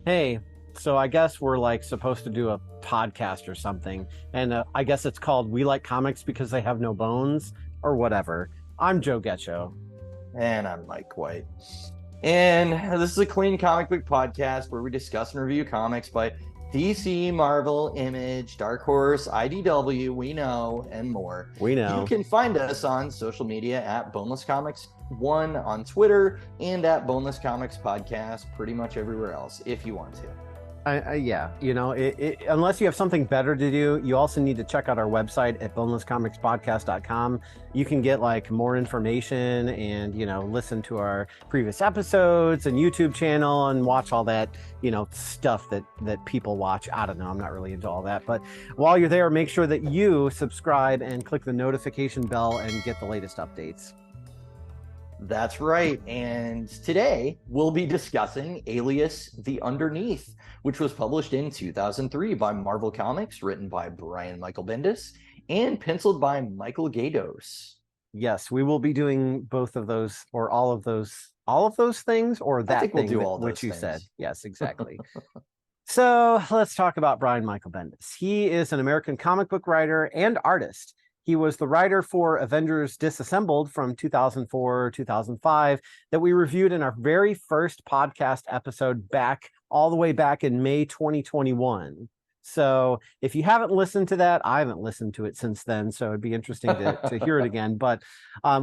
Hey, so I guess we're like supposed to do a podcast or something, and I guess it's called We Like Comics Because They Have No Bones or whatever. I'm Joe Getcho. And I'm Mike White. And this is a clean comic book podcast where we discuss and review comics by DC, Marvel, Image, Dark Horse, IDW, We Know, and more. We You know. can find us on social media at Boneless Comics 1 on Twitter and at Boneless Comics Podcast pretty much everywhere else if you want to. Yeah, unless you have something better to do, you also need to check out our website at bonelesscomicspodcast.com. You can get like more information and, listen to our previous episodes and YouTube channel and watch all that, stuff that people watch. I don't know. I'm not really into all that. But while you're there, make sure that you subscribe and click the notification bell and get the latest updates. That's right. And today we'll be discussing Alias, The Underneath, which was published in 2003 by Marvel Comics, written by Brian Michael Bendis and penciled by Michael Gaydos. Yes, we will be doing both of those or all of those things, or that I think we'll thing do all which those you things. said. Yes, exactly. So let's talk about Brian Michael Bendis. He is an American comic book writer and artist. He was the writer for Avengers Disassembled from 2004, 2005, that we reviewed in our very first podcast episode all the way back in May 2021. So if you haven't listened to that, I haven't listened to it since then, so it'd be interesting to hear it again. But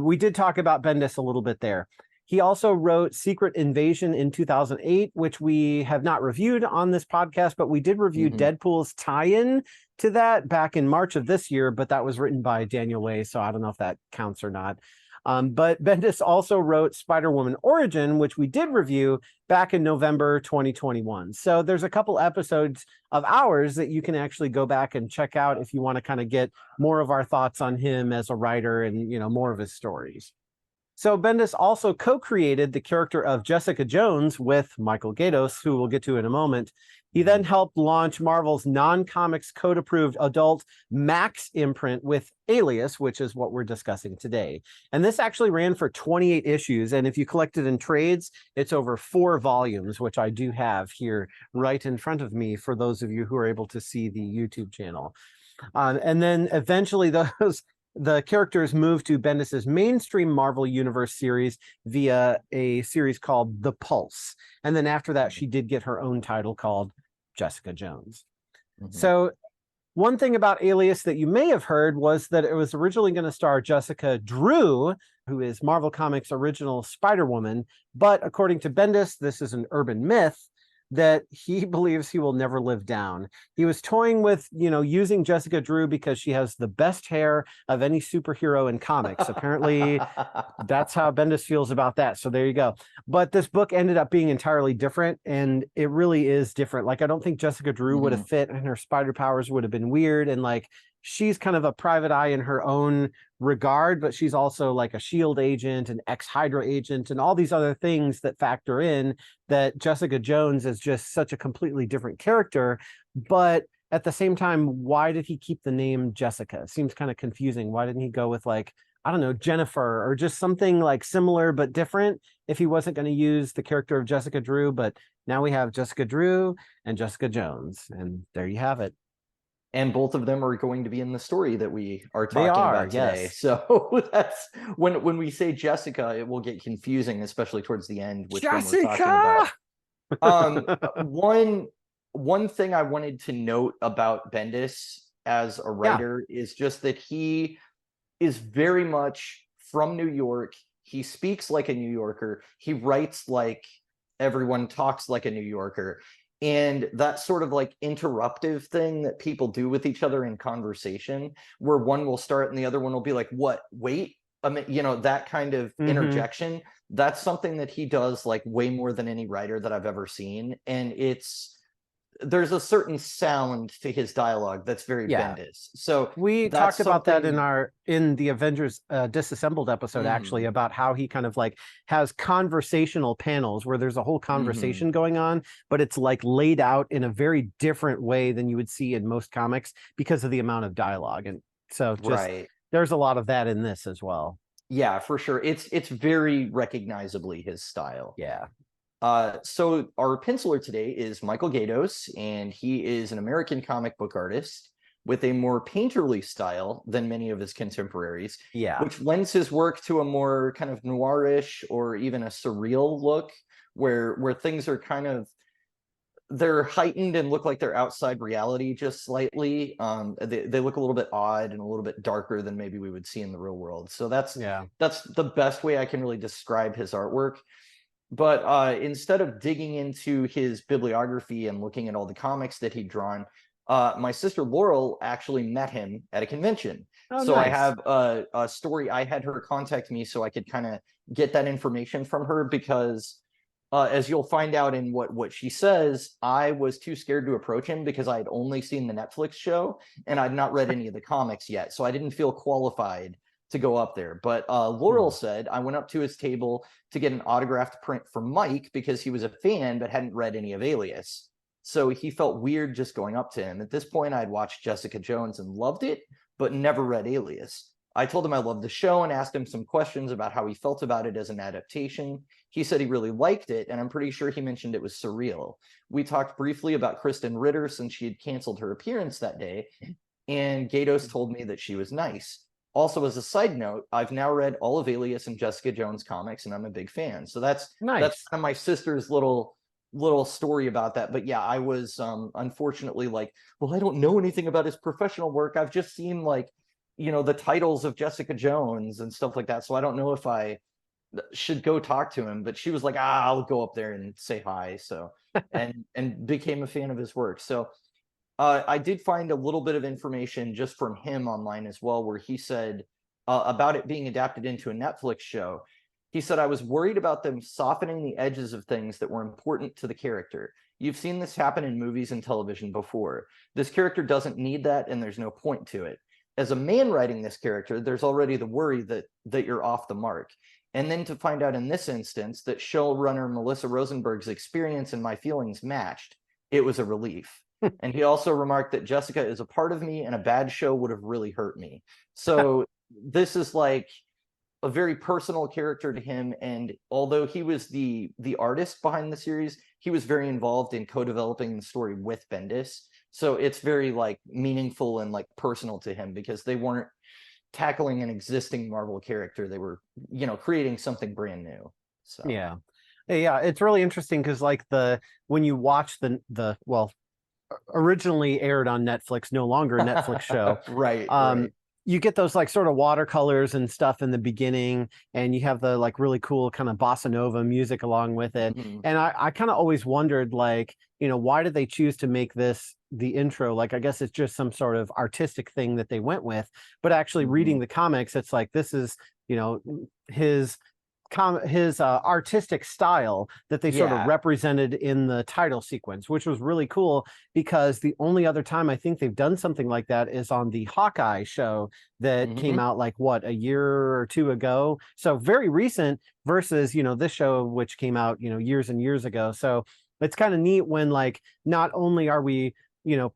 we did talk about Bendis a little bit there. He also wrote Secret Invasion in 2008, which we have not reviewed on this podcast, but we did review Deadpool's tie-in to that back in March of this year, but that was written by Daniel Way, so I don't know if that counts or not. But Bendis also wrote Spider-Woman Origin, which we did review back in November 2021. So there's a couple episodes of ours that you can actually go back and check out if you want to kind of get more of our thoughts on him as a writer and, more of his stories. So Bendis also co-created the character of Jessica Jones with Michael Gaydos, who we'll get to in a moment. He then helped launch Marvel's non-comics code-approved adult Max imprint with Alias, which is what we're discussing today. And this actually ran for 28 issues. And if you collect it in trades, it's over 4 volumes, which I do have here right in front of me for those of you who are able to see the YouTube channel. And then eventually the characters moved to Bendis's mainstream Marvel Universe series via a series called The Pulse. And then after that, she did get her own title called Jessica Jones. So one thing about Alias that you may have heard was that it was originally going to star Jessica Drew, who is Marvel Comics' original Spider-Woman. But according to Bendis, this is an urban myth that he believes he will never live down. He was toying with, using Jessica Drew because she has the best hair of any superhero in comics. Apparently, that's how Bendis feels about that. So there you go. But this book ended up being entirely different, and it really is different. Like, I don't think Jessica Drew would have fit, and her spider powers would have been weird. And like, she's kind of a private eye in her own regard, but she's also like a SHIELD agent, an ex-Hydra agent, and all these other things that factor in that Jessica Jones is just such a completely different character. But at the same time, why did he keep the name Jessica? It seems kind of confusing. Why didn't he go with like, I don't know, Jennifer or just something like similar but different if he wasn't going to use the character of Jessica Drew? But now we have Jessica Drew and Jessica Jones, and there you have it. And both of them are going to be in the story that we are talking about today. Yes. So that's when we say Jessica, it will get confusing, especially towards the end, which Jessica! one we're talking about. One thing I wanted to note about Bendis as a writer is just that he is very much from New York. He speaks like a New Yorker. He writes like everyone talks like a New Yorker. And that sort of like interruptive thing that people do with each other in conversation, where one will start and the other one will be like, what, wait, that kind of interjection. That's something that he does like way more than any writer that I've ever seen. And there's a certain sound to his dialogue that's very Bendis. So we talked about that in the Avengers Disassembled episode, actually, about how he kind of like has conversational panels where there's a whole conversation going on, but it's like laid out in a very different way than you would see in most comics because of the amount of dialogue. And so there's a lot of that in this as well. Yeah, for sure. It's very recognizably his style. Yeah. So our penciler today is Michael Gaydos, and he is an American comic book artist with a more painterly style than many of his contemporaries, Yeah. which lends his work to a more kind of noirish or even a surreal look, where things are kind of, they're heightened and look like they're outside reality just slightly. They look a little bit odd and a little bit darker than maybe we would see in the real world. So that's the best way I can really describe his artwork. But instead of digging into his bibliography and looking at all the comics that he'd drawn, my sister Laurel actually met him at a convention. Oh, so nice. I have a story. I had her contact me so I could kind of get that information from her, because as you'll find out in what she says, I was too scared to approach him because I had only seen the Netflix show and I'd not read any of the comics yet. So I didn't feel qualified to go up there. But Laurel said I went up to his table to get an autographed print for Mike because he was a fan but hadn't read any of Alias. So he felt weird just going up to him. At this point, I'd watched Jessica Jones and loved it, but never read Alias. I told him I loved the show and asked him some questions about how he felt about it as an adaptation. He said he really liked it, and I'm pretty sure he mentioned it was surreal. We talked briefly about Kristen Ritter since she had canceled her appearance that day, and Gaydos told me that she was nice. Also, as a side note, I've now read all of Alias and Jessica Jones comics, and I'm a big fan. So that's nice. That's kind of my sister's little story about that. But yeah, I was unfortunately like, well, I don't know anything about his professional work. I've just seen like, the titles of Jessica Jones and stuff like that. So I don't know if I should go talk to him. But she was like, I'll go up there and say hi. So and became a fan of his work. So I did find a little bit of information just from him online as well, where he said about it being adapted into a Netflix show. He said, I was worried about them softening the edges of things that were important to the character. You've seen this happen in movies and television before. This character doesn't need that, and there's no point to it. As a man writing this character, there's already the worry that you're off the mark. And then to find out in this instance that showrunner Melissa Rosenberg's experience and my feelings matched, it was a relief. And he also remarked that Jessica is a part of me and a bad show would have really hurt me. So this is like a very personal character to him. And although he was the artist behind the series, he was very involved in co-developing the story with Bendis. So it's very like meaningful and like personal to him because they weren't tackling an existing Marvel character. They were, creating something brand new. So yeah, it's really interesting because like when you watch the originally aired on Netflix, no longer a Netflix show, right. You get those like sort of watercolors and stuff in the beginning, and you have the like really cool kind of bossa nova music along with it. And I kind of always wondered, like, why did they choose to make this the intro? Like, I guess it's just some sort of artistic thing that they went with, but actually reading the comics, it's like this is his artistic style that they sort of represented in the title sequence, which was really cool because the only other time I think they've done something like that is on the Hawkeye show that came out like a year or two ago. So very recent versus, this show, which came out, years and years ago. So it's kind of neat when like, not only are we,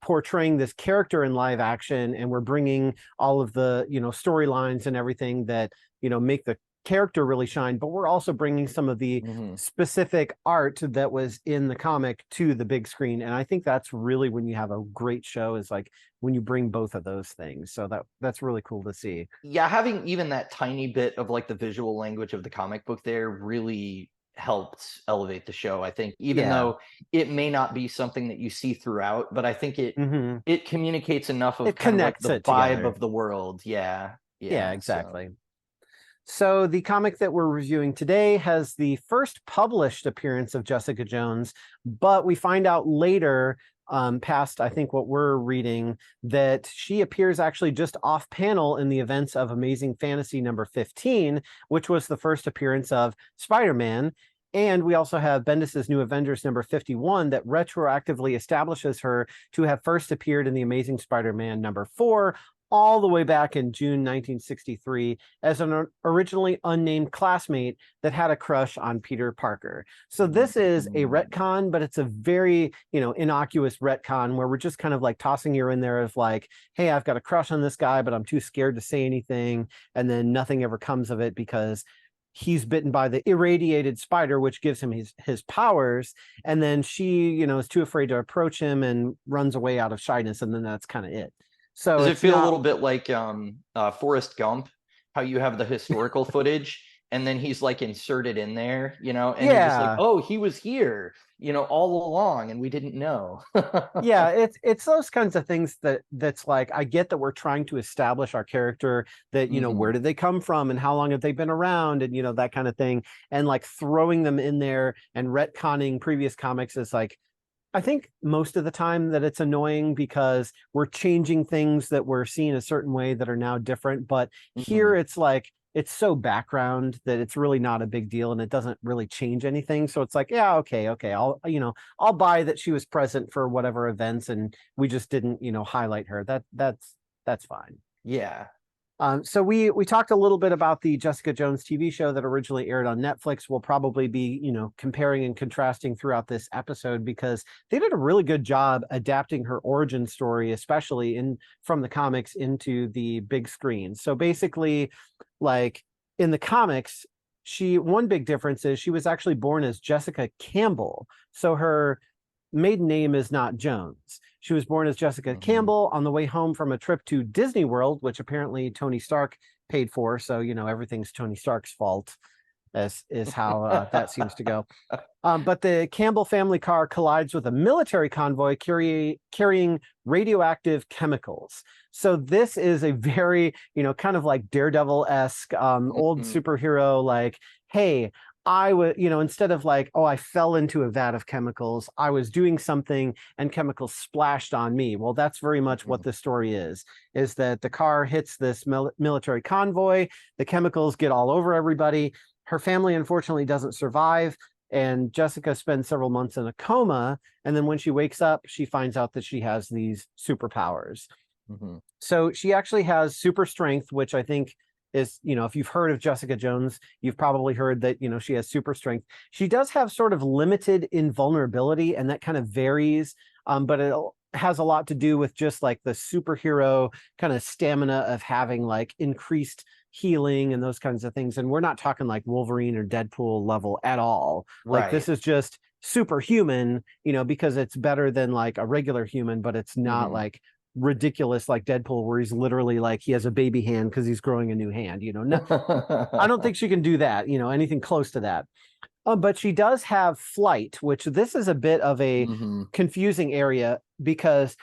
portraying this character in live action and we're bringing all of the, storylines and everything that, make the character really shine, but we're also bringing some of the specific art that was in the comic to the big screen. And I think that's really when you have a great show, is like when you bring both of those things. So that's really cool to see. Yeah, having even that tiny bit of like the visual language of the comic book there really helped elevate the show. I think even though it may not be something that you see throughout, but I think it communicates enough of it kind connects of like the vibe together. of the world. Yeah, exactly. So the comic that we're reviewing today has the first published appearance of Jessica Jones, but we find out later, past I think what we're reading, that she appears actually just off panel in the events of Amazing Fantasy number 15, which was the first appearance of Spider-Man. And we also have Bendis's New Avengers number 51 that retroactively establishes her to have first appeared in the Amazing Spider-Man number 4, all the way back in June 1963 as an originally unnamed classmate that had a crush on Peter Parker. So this is a retcon, but it's a very, innocuous retcon where we're just kind of like tossing her in there as like, hey, I've got a crush on this guy, but I'm too scared to say anything. And then nothing ever comes of it because he's bitten by the irradiated spider, which gives him his powers. And then she, you know, is too afraid to approach him and runs away out of shyness. And then that's kind of it. So Does it it's feel a not, little bit like Forrest Gump, how you have the historical footage and then he's like inserted in there, you know, and you're just like, yeah. oh, he was here, you know, all along and we didn't know. Yeah, it's those kinds of things that's like, I get that we're trying to establish our character, that, you know, where did they come from and how long have they been around, and, you know, that kind of thing. And like throwing them in there and retconning previous comics is like, I think most of the time that it's annoying because we're changing things that were seen a certain way that are now different. But here it's like, it's so background that it's really not a big deal and it doesn't really change anything. So it's like, yeah, okay, I'll, you know, I'll buy that she was present for whatever events and we just didn't, you know, highlight her. That's fine. Yeah. So we talked a little bit about the Jessica Jones TV show that originally aired on Netflix. We'll probably be, you know, comparing and contrasting throughout this episode because they did a really good job adapting her origin story, especially from the comics into the big screen. So basically, like in the comics, one big difference is she was actually born as Jessica Campbell. So her maiden name is not Jones. She was born as Jessica Campbell on the way home from a trip to Disney World, which apparently Tony Stark paid for. So, you know, everything's Tony Stark's fault, is how that seems to go. But the Campbell family car collides with a military convoy carrying radioactive chemicals. So this is a very, you know, kind of like Daredevil-esque old superhero, like, hey, I would, you know, instead of like, oh, I fell into a vat of chemicals, I was doing something and chemicals splashed on me. Well, that's very much what the story is that the car hits this military convoy, the chemicals get all over everybody. Her family, unfortunately, doesn't survive. And Jessica spends several months in a coma. And then when she wakes up, she finds out that she has these superpowers. So she actually has super strength, which I think is, you know, if you've heard of Jessica Jones, you've probably heard that, you know, she has super strength. She does have sort of limited invulnerability, and that kind of varies, but it has a lot to do with just like the superhero kind of stamina of having like increased healing and those kinds of things. And we're not talking like Wolverine or Deadpool level at all. Like this is just superhuman, you know, because it's better than like a regular human, but it's not like ridiculous like Deadpool, where he's literally like he has a baby hand because he's growing a new hand, you know. No, I don't think she can do that, you know, anything close to that. But she does have flight, which this is a bit of a confusing area because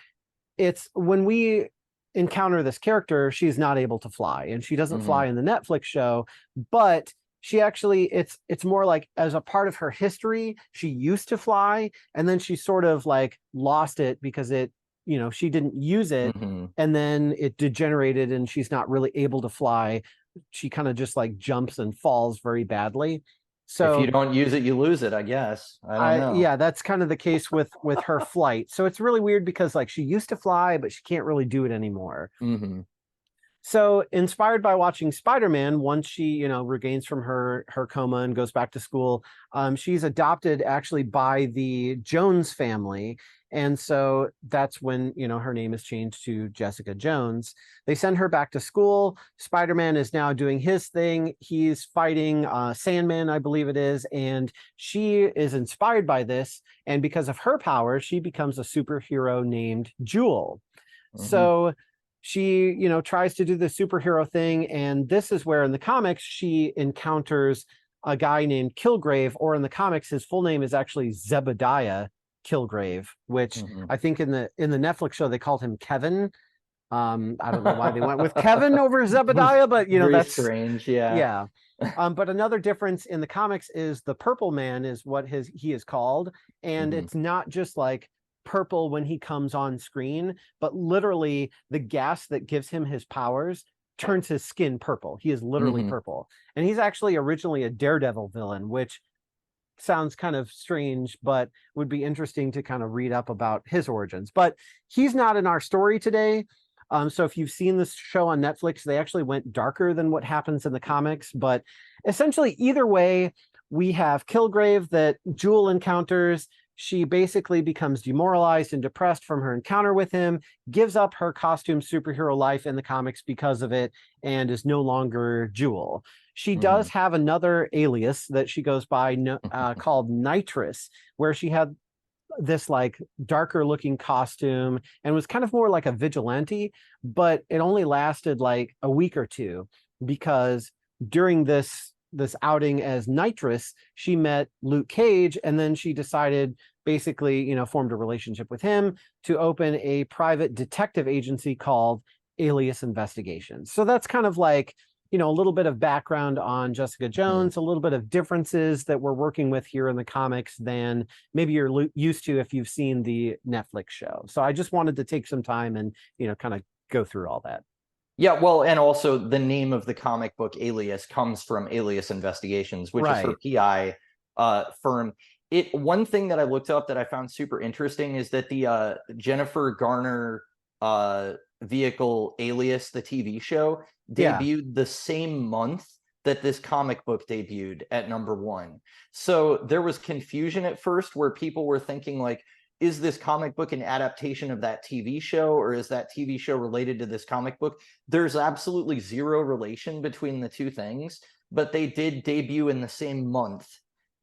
it's when we encounter this character, she's not able to fly, and she doesn't fly in the Netflix show, but she actually, it's more like as a part of her history, she used to fly, and then she sort of like lost it because it, you know, she didn't use it, and then it degenerated and she's not really able to fly. She kind of just like jumps and falls very badly. So if you don't use it, you lose it, I guess. I don't know. Yeah, that's kind of the case with her flight. So it's really weird because like she used to fly, but she can't really do it anymore. So inspired by watching Spider-Man, once she, you know, regains from her coma and goes back to school, she's adopted actually by the Jones family. And so that's when, you know, her name is changed to Jessica Jones. They send her back to school. Spider-Man is now doing his thing. He's fighting Sandman, I believe it is. And she is inspired by this. And because of her power, she becomes a superhero named Jewel. So she, you know, tries to do the superhero thing. And this is where in the comics, she encounters a guy named Kilgrave, or in the comics, his full name is actually Zebediah Kilgrave, which I think in the Netflix show, they called him Kevin. I don't know why they went with Kevin over Zebediah, but you know, very that's strange. Yeah. But another difference in the comics is the Purple Man is what he is called. And it's not just like purple when he comes on screen, but literally the gas that gives him his powers turns his skin purple. He is literally purple. And he's actually originally a Daredevil villain, which sounds kind of strange, but would be interesting to kind of read up about his origins. But he's not in our story today. So if you've seen this show on Netflix, they actually went darker than what happens in the comics. But essentially, either way, we have Kilgrave that Jewel encounters. she basically becomes demoralized and depressed from her encounter with him, gives up her costume superhero life in the comics because of it, and is no longer Jewel. She does have another alias that she goes by called Nitrous, where she had this like darker looking costume and was kind of more like a vigilante, but it only lasted like a week or two, because during this outing as Nitrous, she met Luke Cage, and then she decided, basically, formed a relationship with him to open a private detective agency called Alias Investigations. So that's kind of like, a little bit of background on Jessica Jones, a little bit of differences that we're working with here in the comics than maybe you're used to if you've seen the Netflix show. So I just wanted to take some time and, kind of go through all that. Yeah, well, and also the name of the comic book Alias comes from Alias Investigations, which is her PI firm. One thing that I looked up that I found super interesting is that the Jennifer Garner vehicle Alias, the TV show, debuted the same month that this comic book debuted at #1. So there was confusion at first where people were thinking like, is this comic book an adaptation of that TV show, or is that TV show related to this comic book? There's absolutely zero relation between the two things, but they did debut in the same month,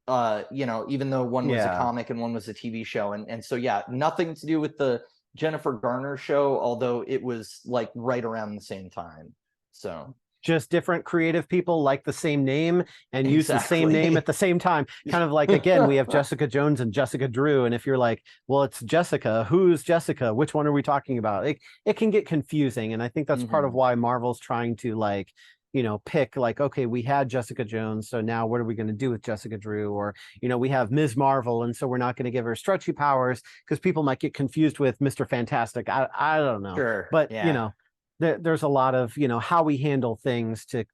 even though one was a comic and one was a TV show. And so, yeah, nothing to do with the Jennifer Garner show, although it was like right around the same time. So just different creative people like the same name and use the same name at the same time. Kind of like, again, we have Jessica Jones and Jessica Drew. And if you're like, well, it's Jessica, who's Jessica? Which one are we talking about? It can get confusing. And I think that's part of why Marvel's trying to like, pick like, okay, we had Jessica Jones, so now what are we going to do with Jessica Drew? Or, we have Ms. Marvel, and so we're not going to give her stretchy powers because people might get confused with Mr. Fantastic. I don't know. Sure. But, there's a lot of, how we handle things to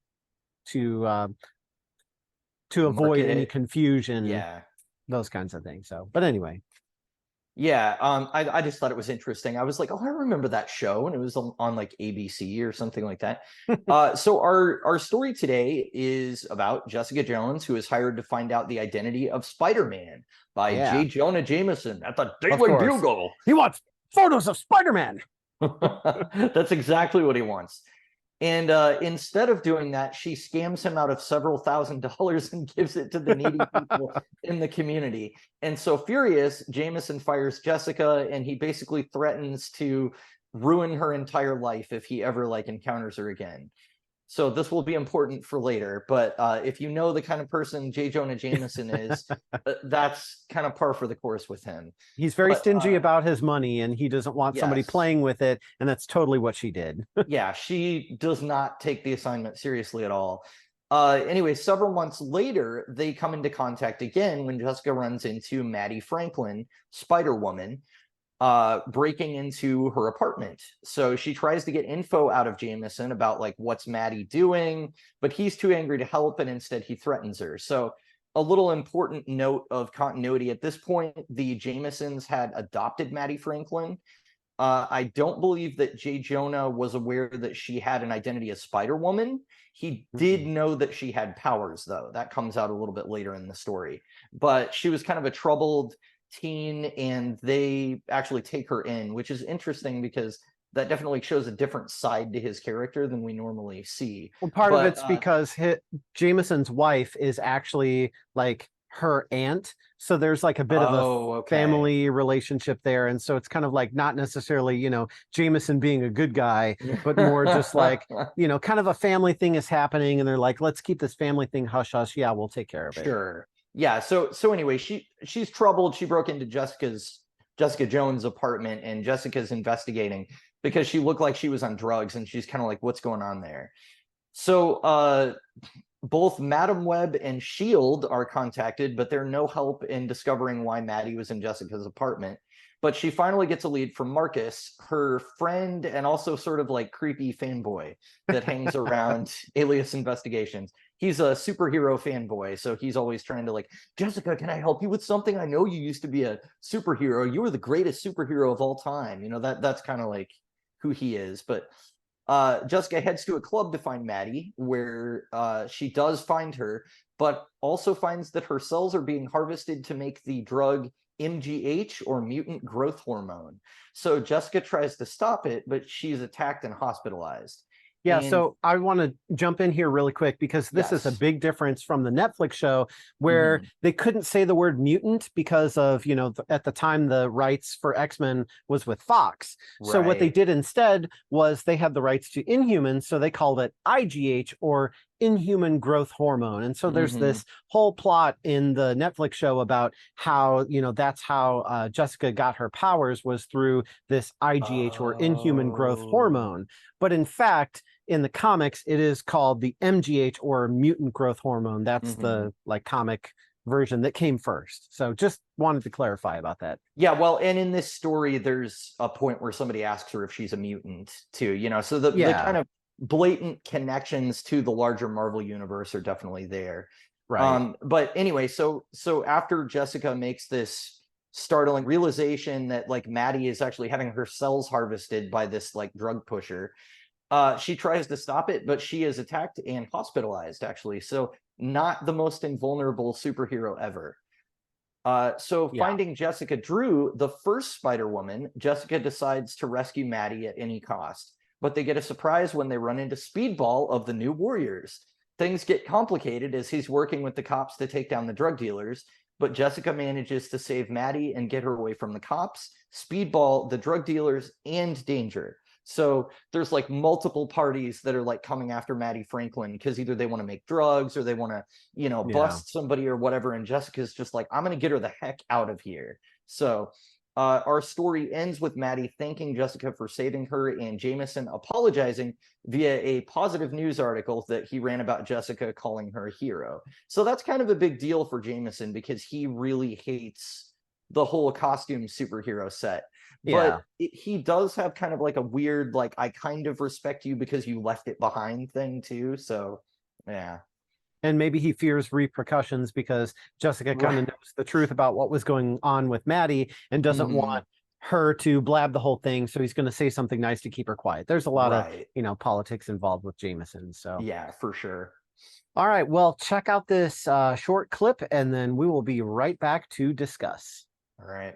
avoid any confusion, those kinds of things. So, but anyway. Yeah, I just thought it was interesting. I was like, oh, I remember that show, and it was on like ABC or something like that. So our story today is about Jessica Jones, who is hired to find out the identity of Spider-Man by J. Jonah Jameson at the Daily Bugle. He wants photos of Spider-Man. That's exactly what he wants. And instead of doing that, she scams him out of several $1,000s and gives it to the needy people in the community. And so furious, Jameson fires Jessica, and he basically threatens to ruin her entire life if he ever encounters her again. So this will be important for later. But if you know the kind of person J. Jonah Jameson is, that's kind of par for the course with him. He's very stingy about his money, and he doesn't want somebody playing with it. And that's totally what she did. Yeah, she does not take the assignment seriously at all. Anyway, several months later, they come into contact again when Jessica runs into Maddie Franklin, Spider-Woman, breaking into her apartment. So she tries to get info out of Jameson about what's Maddie doing, but he's too angry to help, and instead he threatens her. So a little important note of continuity at this point, the Jamesons had adopted Maddie Franklin. I don't believe that J. Jonah was aware that she had an identity as Spider-Woman. He did know that she had powers, though. That comes out a little bit later in the story. But she was kind of a troubled teen, and they actually take her in, which is interesting because that definitely shows a different side to his character than we normally see. Well, part of it's because Jameson's wife is actually her aunt, so there's a bit of a family relationship there, and so it's kind of not necessarily Jameson being a good guy, but more just kind of a family thing is happening, and they're like, let's keep this family thing hush hush. Yeah, we'll take care of it. Sure. Yeah, so anyway, she's troubled. She broke into Jessica Jones' apartment, and Jessica's investigating because she looked like she was on drugs, and she's kind of like, what's going on there? So both Madam Web and S.H.I.E.L.D. are contacted, but they're no help in discovering why Maddie was in Jessica's apartment. But she finally gets a lead from Marcus, her friend and also sort of creepy fanboy that hangs around Alias Investigations. He's a superhero fanboy, so he's always trying to Jessica, can I help you with something? I know you used to be a superhero. You were the greatest superhero of all time. That's kind of who he is. But Jessica heads to a club to find Maddie, where she does find her, but also finds that her cells are being harvested to make the drug MGH, or mutant growth hormone. So Jessica tries to stop it, but she's attacked and hospitalized. Yeah, And so I want to jump in here really quick because this is a yes. big difference from the Netflix show where they couldn't say the word mutant because of, you know, at the time the rights for X-Men was with Fox. So what they Right. did instead was they had the rights to Inhumans, so they called it IGH, or inhuman growth hormone. And so there's this whole plot in the Netflix show about how, you know, that's how Jessica got her powers, was through this IGH, or inhuman growth hormone. But in fact, in the comics, it is called the MGH, or mutant growth hormone. That's the like comic version that came first. So just wanted to clarify about that. Yeah, well, and in this story, there's a point where somebody asks her if she's a mutant too, you know, so the kind of blatant connections to the larger Marvel universe are definitely there. Right. But anyway, so after Jessica makes this startling realization that like Maddie is actually having her cells harvested by this like drug pusher, she tries to stop it, but she is attacked and hospitalized, actually. So not the most invulnerable superhero ever. Finding Jessica Drew, the first Spider-Woman, Jessica decides to rescue Maddie at any cost. But they get a surprise when they run into Speedball of the New Warriors. Things get complicated as he's working with the cops to take down the drug dealers, but Jessica manages to save Maddie and get her away from the cops, Speedball, the drug dealers, and Danger. So there's like multiple parties that are like coming after Maddie Franklin because either they want to make drugs or they want to, you know, bust somebody or whatever. And Jessica's just like, I'm going to get her the heck out of here. So our story ends with Maddie thanking Jessica for saving her and Jameson apologizing via a positive news article that he ran about Jessica, calling her a hero. So that's kind of a big deal for Jameson because he really hates the whole costume superhero set. But he does have kind of like a weird, like, I kind of respect you because you left it behind thing too. So, yeah. And maybe he fears repercussions because Jessica kind of knows the truth about what was going on with Maddie and doesn't want her to blab the whole thing. So he's going to say something nice to keep her quiet. There's a lot of, you know, politics involved with Jameson. So yeah, for sure. All right. Well, check out this short clip and then we will be right back to discuss. All right.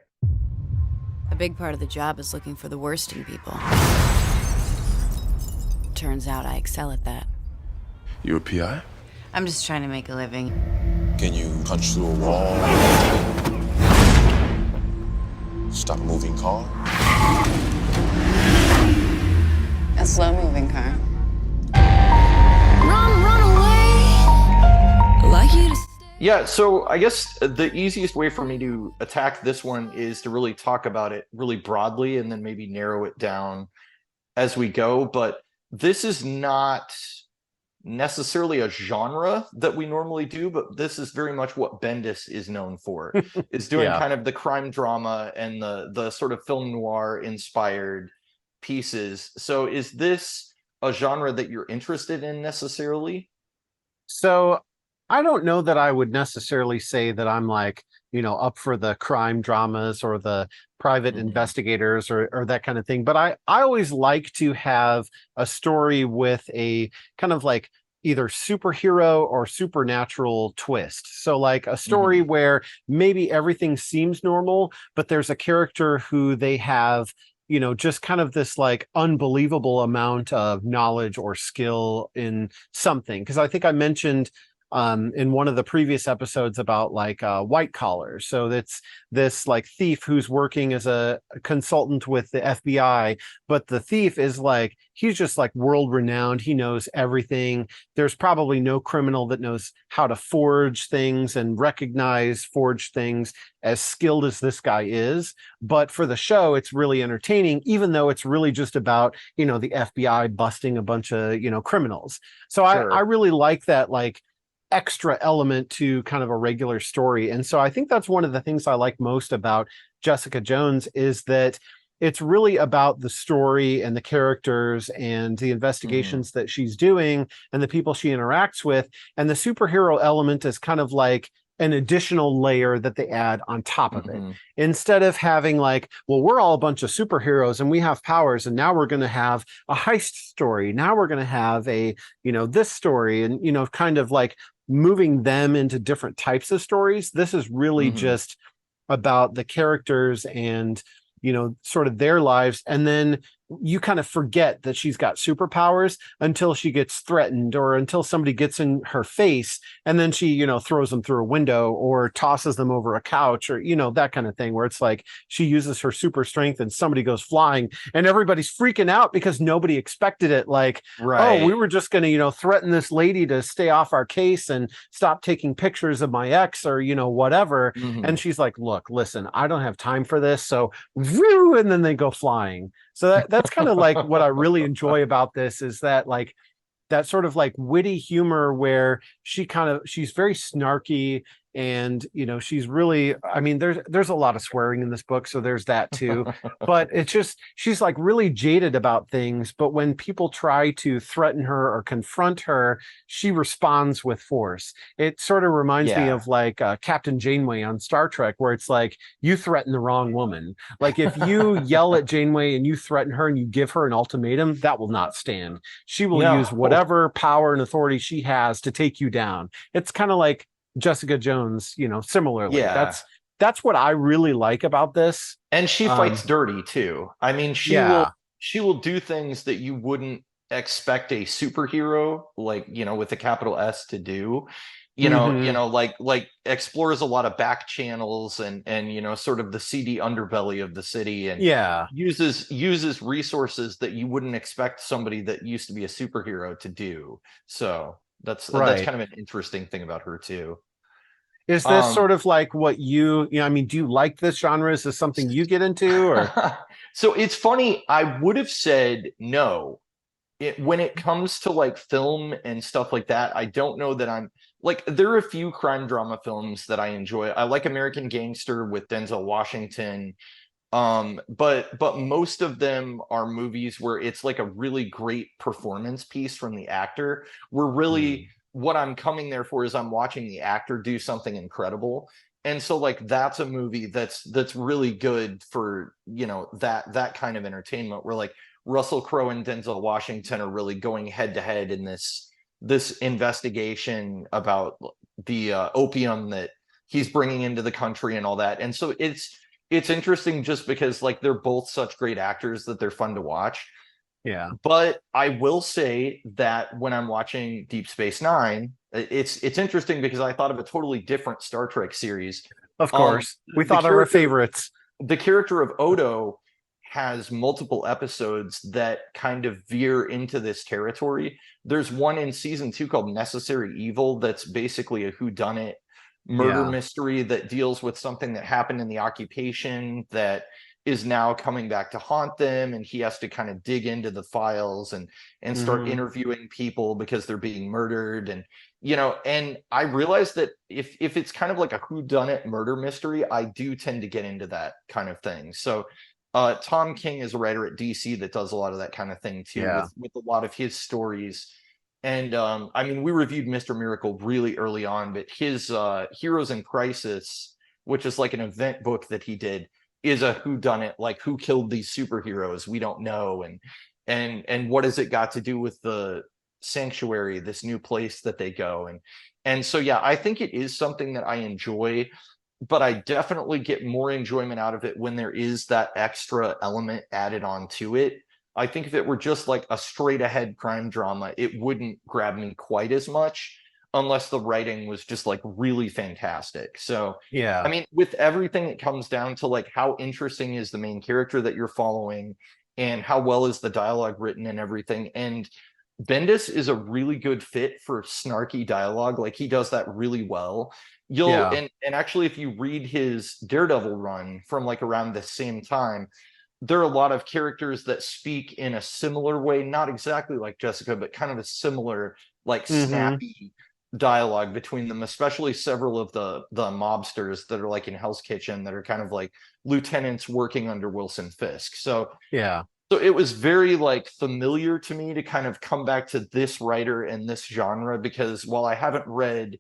A big part of the job is looking for the worst in people. Turns out I excel at that. You a PI? I'm just trying to make a living. Can you punch through a wall? Stop a moving car? A slow-moving car. Run away. I'd like you to stay. Yeah, so I guess the easiest way for me to attack this one is to really talk about it really broadly and then maybe narrow it down as we go. But this is not necessarily a genre that we normally do, but this is very much what Bendis is known for, is doing kind of the crime drama and the sort of film noir inspired pieces. So is this a genre that you're interested in necessarily? So I don't know that I would necessarily say that I'm like, you know, up for the crime dramas or the private investigators or that kind of thing. But I always like to have a story with a kind of like either superhero or supernatural twist. So like a story where maybe everything seems normal, but there's a character who they have, you know, just kind of this like unbelievable amount of knowledge or skill in something. Because I think I mentioned in one of the previous episodes about like white collars. So that's this like thief who's working as a consultant with the FBI, but the thief is like, he's just like world renowned. He knows everything. There's probably no criminal that knows how to forge things and recognize forged things as skilled as this guy is. But for the show, it's really entertaining, even though it's really just about, you know, the FBI busting a bunch of, you know, criminals. So I really like that, like, extra element to kind of a regular story. And so I think that's one of the things I like most about Jessica Jones is that it's really about the story and the characters and the investigations that she's doing and the people she interacts with. And the superhero element is kind of like an additional layer that they add on top of it. Instead of having like, well, we're all a bunch of superheroes and we have powers and now we're going to have a heist story. Now we're going to have a, you know, this story and, you know, kind of like moving them into different types of stories. This is really Mhm. just about the characters and, sort of their lives. And then you kind of forget that she's got superpowers until she gets threatened or until somebody gets in her face, and then she throws them through a window or tosses them over a couch, or that kind of thing, where it's like she uses her super strength and somebody goes flying and everybody's freaking out because nobody expected it. Like, oh, we Right. were just going to threaten this lady to stay off our case and stop taking pictures of my ex, or whatever. And Mhm. she's like, look, listen, I don't have time for this, so whew, and then they go flying. So that's kind of like what I really enjoy about this, is that like that sort of like witty humor where she's very snarky, and she's really, I mean, there's a lot of swearing in this book, so there's that too. But it's just, she's like really jaded about things, but when people try to threaten her or confront her, she responds with force. It sort of reminds me Yeah. of like Captain Janeway on Star Trek, where it's like, you threaten the wrong woman. Like if you yell at Janeway and you threaten her and you give her an ultimatum, that will not stand. She will No. use whatever power and authority she has to take you down. It's kind of like Jessica Jones, similarly. Yeah. That's what I really like about this. And she fights dirty too. I mean, Yeah. she will do things that you wouldn't expect a superhero, like, with a capital S, to do. Mhm. Like explores a lot of back channels and sort of the seedy underbelly of the city, and Yeah. uses resources that you wouldn't expect somebody that used to be a superhero to do. So that's Right. kind of an interesting thing about her too. Is this Um sort of like what I mean, do you like this genre? Is this something you get into, or? so it's funny, I would have said no. When it comes to like film and stuff like that, I don't know that I'm like, there are a few crime drama films that I enjoy. I like American Gangster with Denzel Washington. But most of them are movies where it's like a really great performance piece from the actor. Where really what I'm coming there for is I'm watching the actor do something incredible. And so like that's a movie that's really good for, that kind of entertainment, where like Russell Crowe and Denzel Washington are really going head to head in this investigation about the opium that he's bringing into the country and all that. And so it's interesting just because like they're both such great actors that they're fun to watch. Yeah. But I will say that when I'm watching Deep Space Nine, it's interesting because I thought of a totally different Star Trek series. Of Um, course. We the thought of our character favorites. the character of Odo has multiple episodes that kind of veer into this territory. There's one in season 2 called Necessary Evil that's basically a whodunit murder Yeah. mystery that deals with something that happened in the occupation that is now coming back to haunt them, and he has to kind of dig into the files and start Mhm. interviewing people because they're being murdered. And and I realized that if it's kind of like a whodunit murder mystery, I do tend to get into that kind of thing. So Tom King is a writer at DC that does a lot of that kind of thing too, Yeah. with a lot of his stories. And I mean, we reviewed Mr. Miracle really early on, but his Heroes in Crisis, which is like an event book that he did, is a whodunit, like who killed these superheroes? We don't know, and what has it got to do with the sanctuary, this new place that they go? And so yeah, I think it is something that I enjoy, but I definitely get more enjoyment out of it when there is that extra element added on to it. I think if it were just like a straight ahead crime drama, it wouldn't grab me quite as much unless the writing was just like really fantastic. So, I Yeah. mean, with everything, it comes down to like how interesting is the main character that you're following and how well is the dialogue written and everything. And Bendis is a really good fit for snarky dialogue. Like he does that really well. You'll Yeah. and actually if you read his Daredevil run from like around the same time, there are a lot of characters that speak in a similar way, not exactly like Jessica, but kind of a similar, like Mhm. snappy dialogue between them, especially several of the mobsters that are like in Hell's Kitchen that are kind of like lieutenants working under Wilson Fisk. Yeah. So it was very like familiar to me to kind of come back to this writer and this genre, because while I haven't read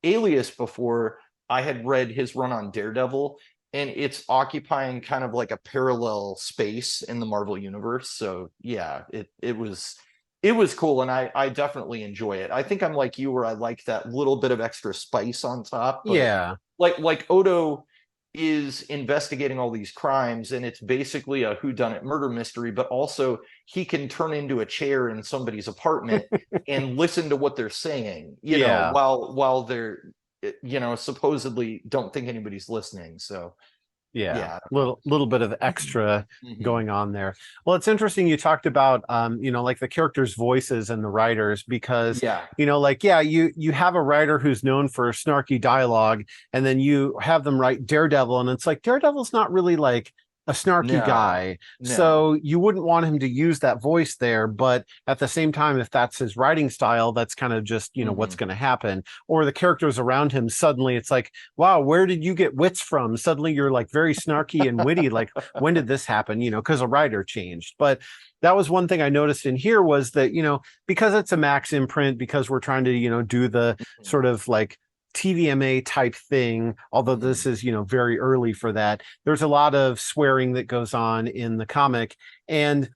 Alias before, I had read his run on Daredevil, and it's occupying kind of like a parallel space in the Marvel universe. So yeah, it was cool, and I definitely enjoy it. I think I'm like you, where I like that little bit of extra spice on top. But Yeah. like Odo is investigating all these crimes, and it's basically a whodunit murder mystery, but also he can turn into a chair in somebody's apartment and listen to what they're saying, Yeah. while they're, supposedly don't think anybody's listening. So Yeah, yeah. little bit of extra Mhm. going on there. Well, it's interesting you talked about like the characters' voices and the writers, because Yeah. you have a writer who's known for snarky dialogue, and then you have them write Daredevil, and it's like Daredevil's not really like a snarky guy, No. so you wouldn't want him to use that voice there. But at the same time, if that's his writing style, that's kind of just what's going to happen. Or the characters around him, suddenly it's like, wow, where did you get wits from? Suddenly you're like very snarky and witty. Like, when did this happen? Because a writer changed. But that was one thing I noticed in here, was that, because it's a Max imprint, because we're trying to, do the sort of like TVMA type thing, although this is, very early for that. There's a lot of swearing that goes on in the comic, and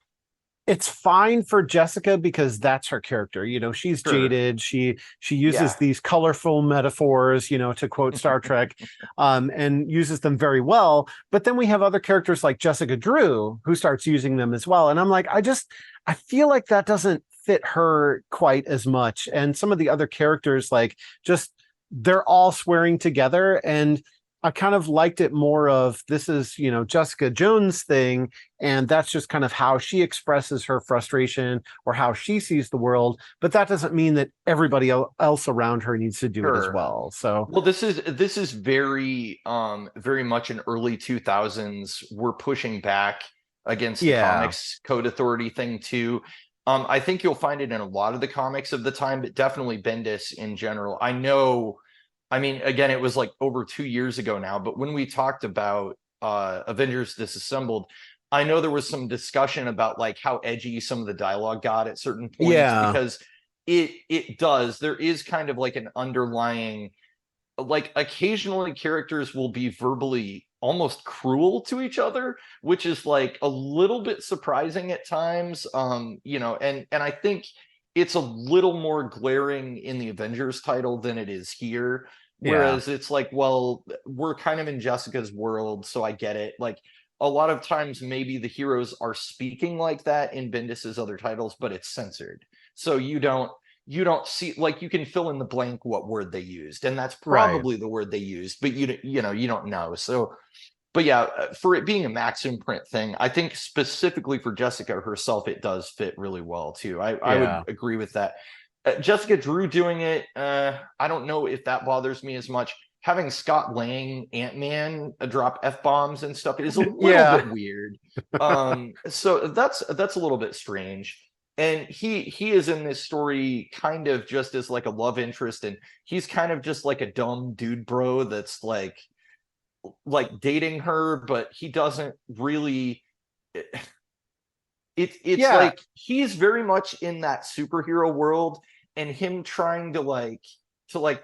it's fine for Jessica because that's her character. She's jaded. She uses these colorful metaphors, to quote Star Trek, and uses them very well. But then we have other characters like Jessica Drew who starts using them as well. And I'm like, I feel like that doesn't fit her quite as much. And some of the other characters, like, just, they're all swearing together, and I kind of liked it more of, this is, Jessica Jones' thing, and that's just kind of how she expresses her frustration or how she sees the world. But that doesn't mean that everybody else around her needs to do it as well. So, well, this is very very much an early 2000s. We're pushing back against the comics code authority thing too. I think you'll find it in a lot of the comics of the time, but definitely Bendis in general. I mean, again, it was like over 2 years ago now, but when we talked about Avengers Disassembled, I know there was some discussion about like how edgy some of the dialogue got at certain points, because it does. There is kind of like an underlying, like, occasionally characters will be verbally almost cruel to each other, which is like a little bit surprising at times. And I think it's a little more glaring in the Avengers title than it is here. Whereas it's like, well, we're kind of in Jessica's world, so I get it. Like, a lot of times maybe the heroes are speaking like that in Bendis's other titles, but it's censored. So you don't see, like, you can fill in the blank what word they used, and that's probably the word they used, but you don't know. So, but yeah, for it being a Max imprint thing, I think specifically for Jessica herself, it does fit really well too. I would agree with that. Jessica Drew doing it, I don't know if that bothers me as much. Having Scott Lang, Ant-Man, drop F-bombs and stuff is a little bit weird. So that's a little bit strange. And he is in this story kind of just as like a love interest, and he's kind of just like a dumb dude bro that's like dating her, but he doesn't really. It's like he's very much in that superhero world, and him trying to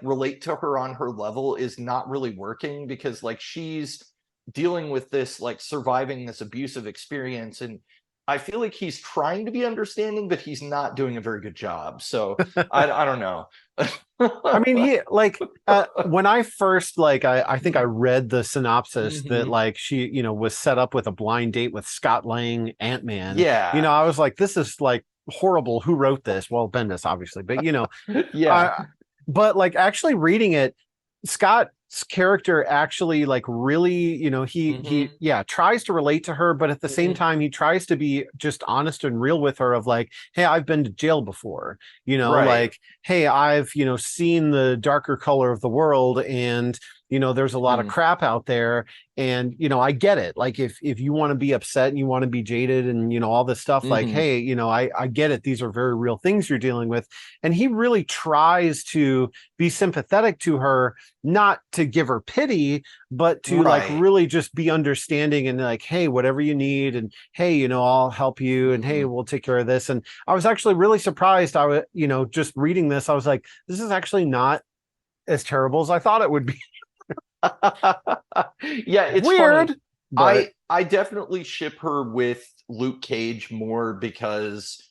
relate to her on her level is not really working, because like she's dealing with this, like, surviving this abusive experience, and I feel like he's trying to be understanding, but he's not doing a very good job. So I don't know. I mean, he when I first I think I read the synopsis that like she was set up with a blind date with Scott Lang, Ant-Man. I was like, this is like horrible. Who wrote this? Well, Bendis, obviously, but but like actually reading it, Scott's character actually like really, he tries to relate to her, but at the same time he tries to be just honest and real with her, of like, hey, I've been to jail before, like, hey, I've seen the darker color of the world, and there's a lot of crap out there, and I get it. Like, if you want to be upset and you want to be jaded and all this stuff, like, hey, I get it. These are very real things you're dealing with. And he really tries to be sympathetic to her, not to give her pity, but to like really just be understanding, and like, hey, whatever you need, and hey, I'll help you, and hey, we'll take care of this. And I was actually really surprised. I was, just reading this, I was like, this is actually not as terrible as I thought it would be. Yeah, it's weird. Funny. I definitely ship her with Luke Cage more, because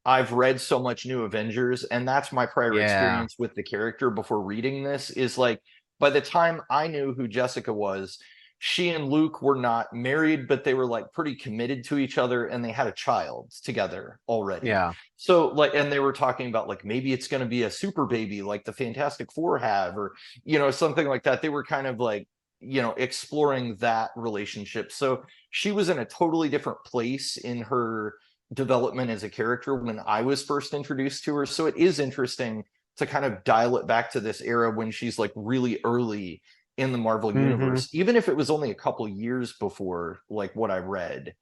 I've read so much New Avengers, and that's my prior experience with the character before reading this, is like, by the time I knew who Jessica was, she and Luke were not married, but they were like pretty committed to each other, and they had a child together already. Yeah. So like, and they were talking about like, maybe it's going to be a super baby like the Fantastic Four have, or, you know, something like that. They were kind of like, you know, exploring that relationship. So she was in a totally different place in her development as a character when I was first introduced to her. So it is interesting to kind of dial it back to this era when she's like really early in the Marvel universe, even if it was only a couple years before like what I read.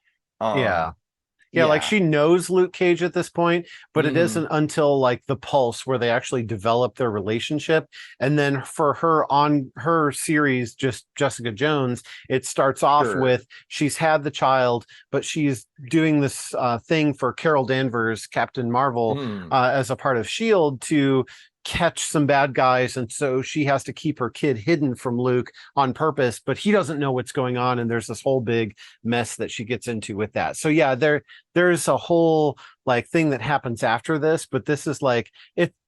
Yeah, like she knows Luke Cage at this point, but it isn't until like the Pulse where they actually develop their relationship. And then for her on her series, just Jessica Jones, it starts off with she's had the child, but she's doing this thing for Carol Danvers, Captain Marvel, as a part of S.H.I.E.L.D. to catch some bad guys, and so she has to keep her kid hidden from Luke on purpose, but he doesn't know what's going on, and there's this whole big mess that she gets into with that. So yeah, there's a whole like thing that happens after this, but this is like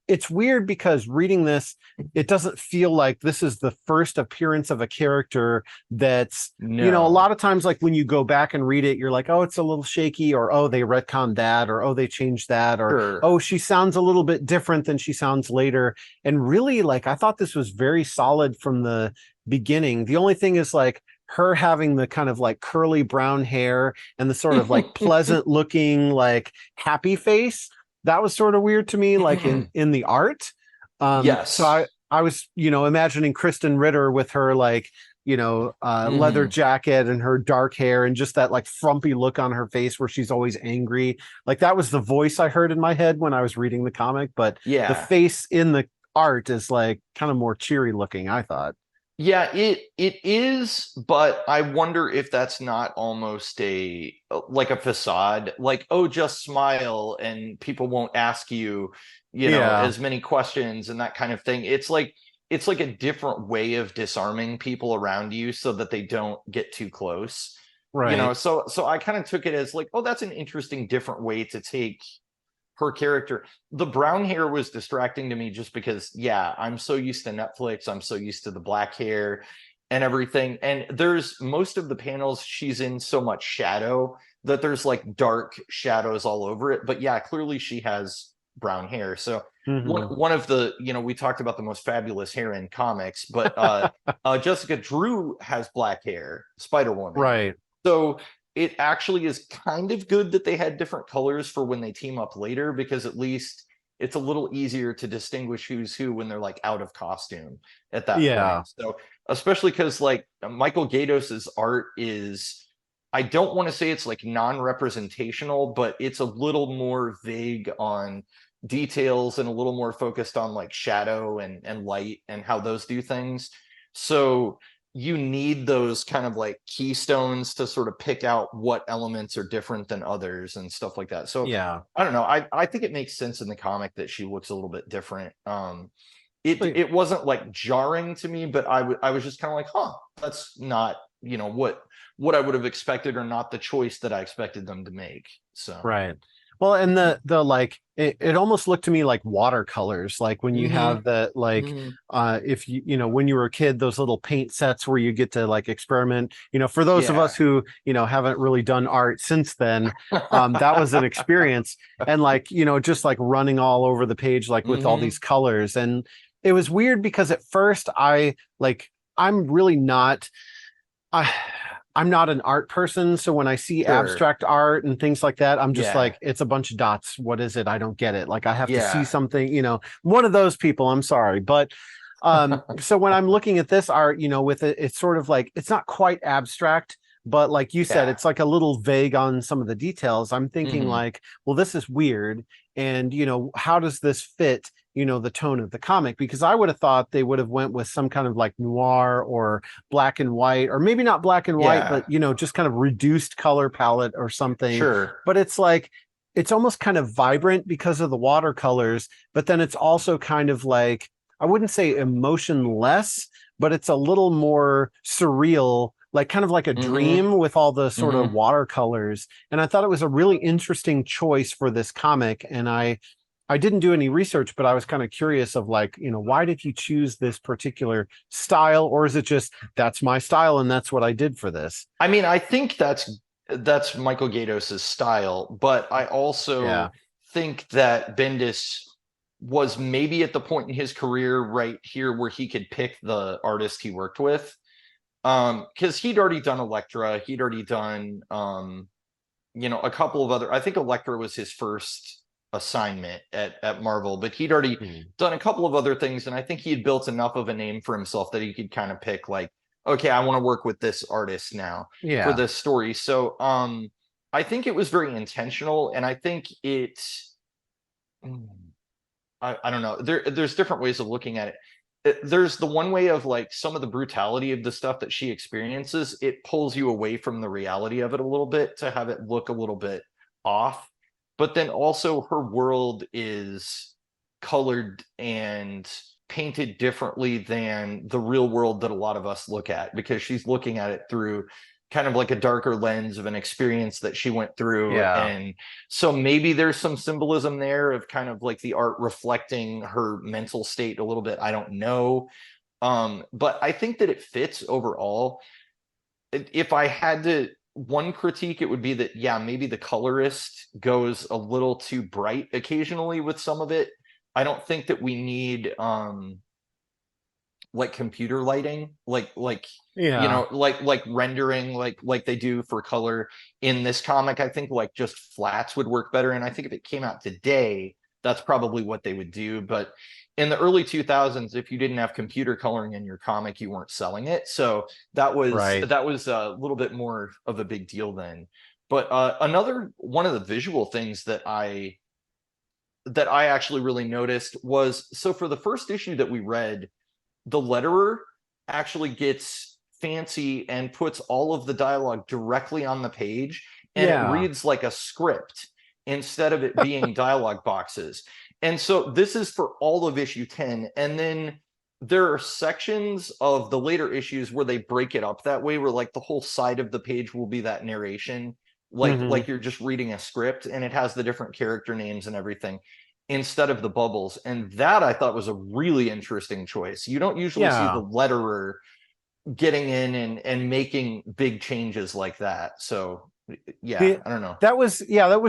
it's weird because reading this, it doesn't feel like this is the first appearance of a character that's, you know, a lot of times like when you go back and read it, you're like, oh, it's a little shaky, or oh, they retconned that, or oh, they changed that, or oh, she sounds a little bit different than she sounds later. And really, like, I thought this was very solid from the beginning. The only thing is like her having the kind of like curly brown hair and the sort of like pleasant looking, like happy face. That was sort of weird to me, like in the art. So I was, you know, imagining Kristen Ritter with her like, you know, leather jacket and her dark hair and just that like frumpy look on her face where she's always angry. Like that was the voice I heard in my head when I was reading the comic, but the face in the art is like kind of more cheery looking, I thought. Yeah, it is, but I wonder if that's not almost a facade, like, oh, just smile and people won't ask you, you know, as many questions and that kind of thing. It's like a different way of disarming people around you so that they don't get too close. Right. You know, so I kind of took it as like, oh, that's an interesting different way to take her character. The brown hair was distracting to me just because, I'm so used to Netflix. I'm so used to the black hair and everything. And there's most of the panels she's in so much shadow that there's like dark shadows all over it. But yeah, clearly she has brown hair. So one of the, you know, we talked about the most fabulous hair in comics, but Jessica Drew has black hair, Spider-Woman. Right. So it actually is kind of good that they had different colors for when they team up later, because at least it's a little easier to distinguish who's who when they're like out of costume at that point. So especially because like Michael Gaydos's art is, I don't want to say it's like non-representational, but it's a little more vague on details and a little more focused on like shadow and light and how those do things. So you need those kind of like keystones to sort of pick out what elements are different than others and stuff like that. So I don't know. I think it makes sense in the comic that she looks a little bit different. It wasn't like jarring to me, but I was just kind of like, that's not, you know, what I would have expected, or not the choice that I expected them to make. So right. Well, and the like it almost looked to me like watercolors, like when you have the like if you know, when you were a kid, those little paint sets where you get to like experiment, you know, for those of us who, you know, haven't really done art since then, that was an experience. And like, you know, just like running all over the page, like with all these colors. And it was weird because at first I'm really not, I'm not an art person, so when I see abstract art and things like that, I'm just like, it's a bunch of dots. What is it? I don't get it. Like I have to see something, you know, one of those people, I'm sorry. But so when I'm looking at this art, you know, with it, it's sort of like, it's not quite abstract, but like you said, it's like a little vague on some of the details. I'm thinking like, well, this is weird. And, you know, how does this fit, you know, the tone of the comic? Because I would have thought they would have went with some kind of like noir or black and white, or maybe not black and white, but, you know, just kind of reduced color palette or something. But it's like, it's almost kind of vibrant because of the watercolors, but then it's also kind of like, I wouldn't say emotionless, but it's a little more surreal like kind of like a dream with all the sort of watercolors. And I thought it was a really interesting choice for this comic. And I didn't do any research, but I was kind of curious of like, why did you choose this particular style? Or is it just, that's my style and that's what I did for this? I mean, I think that's Michael Gaydos's style, but I also think that Bendis was maybe at the point in his career right here where he could pick the artist he worked with. Because he'd already done Elektra, he'd already done a couple of other, I think Elektra was his first assignment at Marvel, but he'd already done a couple of other things, and I think he had built enough of a name for himself that he could kind of pick like, okay, I want to work with this artist now for this story. So I think it was very intentional, and I think I don't know. There's different ways of looking at it. There's the one way of like some of the brutality of the stuff that she experiences, it pulls you away from the reality of it a little bit to have it look a little bit off. But then also her world is colored and painted differently than the real world that a lot of us look at, because she's looking at it through kind of like a darker lens of an experience that she went through. And so maybe there's some symbolism there of kind of like the art reflecting her mental state a little bit. I don't know. But I think that it fits overall. If I had to, one critique, it would be that, maybe the colorist goes a little too bright occasionally with some of it. I don't think that we need like computer lighting, like rendering, like they do for color in this comic. I think like just flats would work better. And I think if it came out today, that's probably what they would do. But in the early 2000s, if you didn't have computer coloring in your comic, you weren't selling it. So that was a little bit more of a big deal then. But another one of the visual things that I actually really noticed was, so for the first issue that we read, the letterer actually gets fancy and puts all of the dialogue directly on the page, and it reads like a script instead of it being dialogue boxes. And so this is for all of issue 10. And then there are sections of the later issues where they break it up that way, where like the whole side of the page will be that narration, like you're just reading a script, and it has the different character names and everything instead of the bubbles. And that I thought was a really interesting choice. You don't usually see the letterer getting in and making big changes like that. So I don't know. That was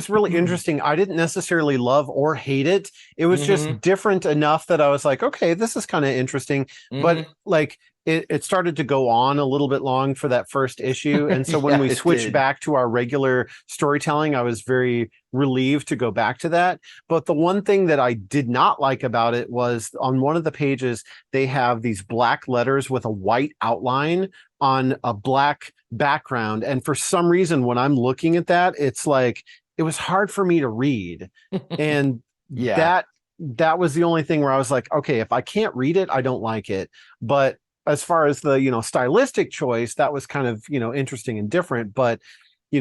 really interesting. I didn't necessarily love or hate it. It was just different enough that I was like, okay, this is kind of interesting. But like it started to go on a little bit long for that first issue. And so when we switched back to our regular storytelling, I was very relieved to go back to that. But the one thing that I did not like about it was on one of the pages, they have these black letters with a white outline on a black background. And for some reason, when I'm looking at that, it's like, it was hard for me to read. And that was the only thing where I was like, okay, if I can't read it, I don't like it. But as far as the, stylistic choice, that was kind of, interesting and different. But,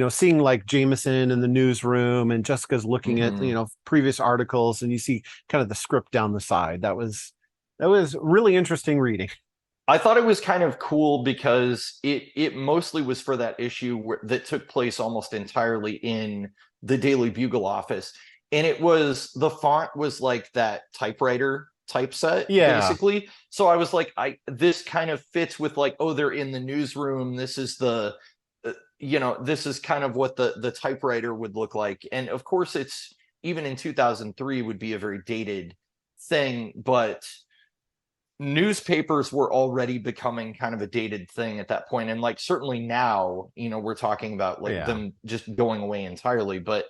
seeing like Jameson in the newsroom and Jessica's looking at, previous articles, and you see kind of the script down the side. That was really interesting reading. I thought it was kind of cool because it mostly was for that issue that took place almost entirely in the Daily Bugle office. And the font was like that typewriter typeset, basically. So I was like, this kind of fits with like, oh, they're in the newsroom. This is the, this is kind of what the typewriter would look like. And of course, it's even in 2003 would be a very dated thing, but newspapers were already becoming kind of a dated thing at that point. And like, certainly now, we're talking about like them just going away entirely. But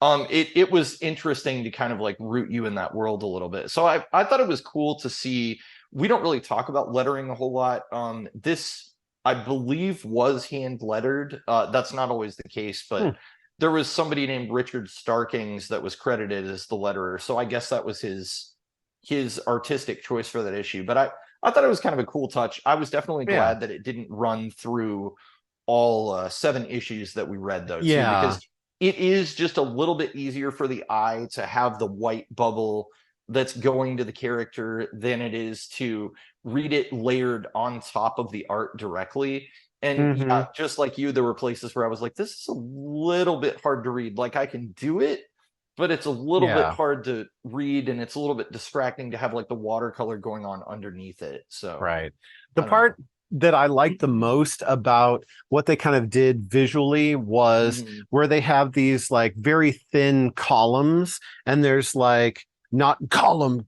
it was interesting to kind of like root you in that world a little bit. So I thought it was cool to see. We don't really talk about lettering a whole lot. This, I believe, was hand lettered. That's not always the case, but there was somebody named Richard Starkings that was credited as the letterer. So I guess that was his artistic choice for that issue. But I thought it was kind of a cool touch. I was definitely glad that it didn't run through all 7 issues that we read, though, too, because it is just a little bit easier for the eye to have the white bubble that's going to the character than it is to read it layered on top of the art directly. And yeah, just like you, there were places where I was like, this is a little bit hard to read. Like I can do it, but it's a little bit hard to read, and it's a little bit distracting to have like the watercolor going on underneath it. So the part that I liked the most about what they kind of did visually was where they have these like very thin columns, and there's like not column,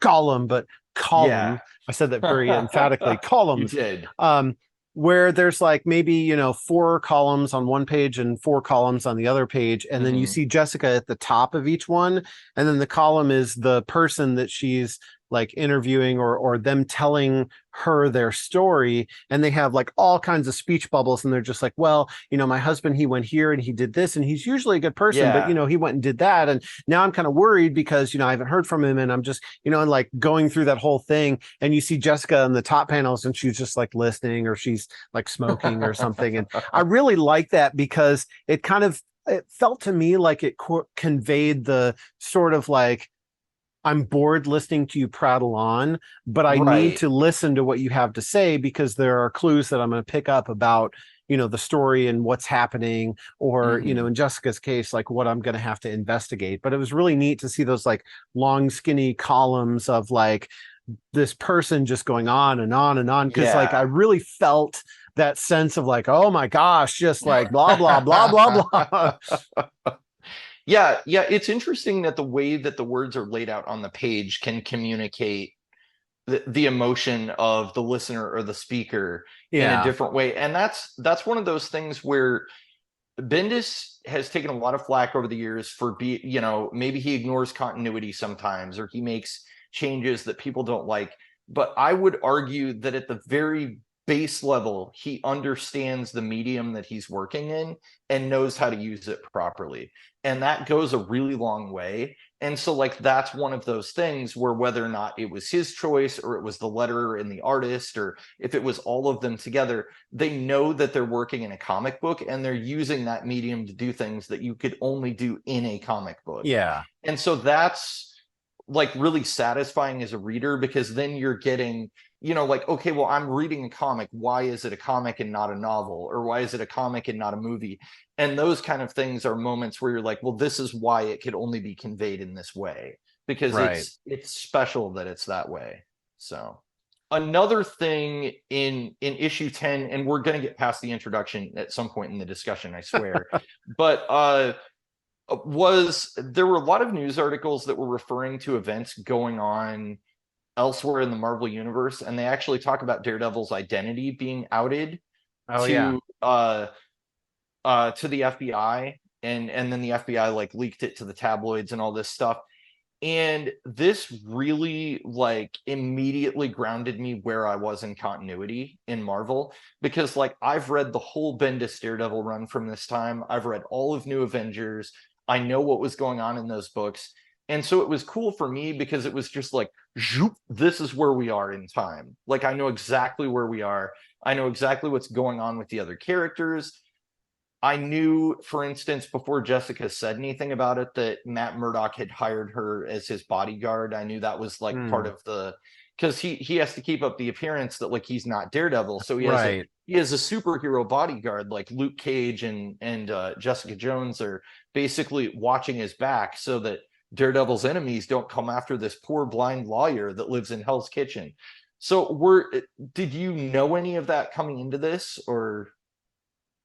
but column. I said that very emphatically, columns. You did. Where there's like maybe 4 columns on one page and 4 columns on the other page, and then you see Jessica at the top of each one, and then the column is the person that she's like interviewing or them telling her their story, and they have like all kinds of speech bubbles, and they're just like, well, my husband, he went here and he did this, and he's usually a good person, but he went and did that, and now I'm kind of worried because I haven't heard from him, and I'm just and like going through that whole thing, and you see Jessica in the top panels, and she's just like listening, or she's like smoking or something, and I really like that because it felt to me like it conveyed the sort of like, I'm bored listening to you prattle on, but I need to listen to what you have to say because there are clues that I'm going to pick up about, the story and what's happening, or, in Jessica's case, like what I'm going to have to investigate. But it was really neat to see those like long, skinny columns of like this person just going on and on and on. Cause like, I really felt that sense of like, oh my gosh, just like blah, blah, blah, blah, blah. Yeah, it's interesting that the way that the words are laid out on the page can communicate the emotion of the listener or the speaker in a different way. And that's one of those things where Bendis has taken a lot of flack over the years for maybe he ignores continuity sometimes, or he makes changes that people don't like. But I would argue that at the very base level, he understands the medium that he's working in and knows how to use it properly. And that goes a really long way. And so like, that's one of those things where whether or not it was his choice, or it was the letterer and the artist, or if it was all of them together, they know that they're working in a comic book, and they're using that medium to do things that you could only do in a comic book. Yeah. And so that's like really satisfying as a reader, because then you're getting, like, okay, well, I'm reading a comic. Why is it a comic and not a novel? Or why is it a comic and not a movie? And those kind of things are moments where you're like, well, this is why it could only be conveyed in this way, because it's special that it's that way. So another thing in issue 10, and we're going to get past the introduction at some point in the discussion, I swear, but there were a lot of news articles that were referring to events going on elsewhere in the Marvel universe, and they actually talk about Daredevil's identity being outed to the FBI, and then the FBI like leaked it to the tabloids and all this stuff. And this really like immediately grounded me where I was in continuity in Marvel, because like I've read the whole Bendis Daredevil run from this time. I've read all of New Avengers. I know what was going on in those books. And so it was cool for me because it was just like, zoop, this is where we are in time. Like, I know exactly where we are. I know exactly what's going on with the other characters. I knew, for instance, before Jessica said anything about it, that Matt Murdock had hired her as his bodyguard. I knew that was like part of the, because he has to keep up the appearance that like he's not Daredevil. So he has a superhero bodyguard, like Luke Cage and Jessica Jones are basically watching his back so that Daredevil's enemies don't come after this poor blind lawyer that lives in Hell's Kitchen. So did you know any of that coming into this, or?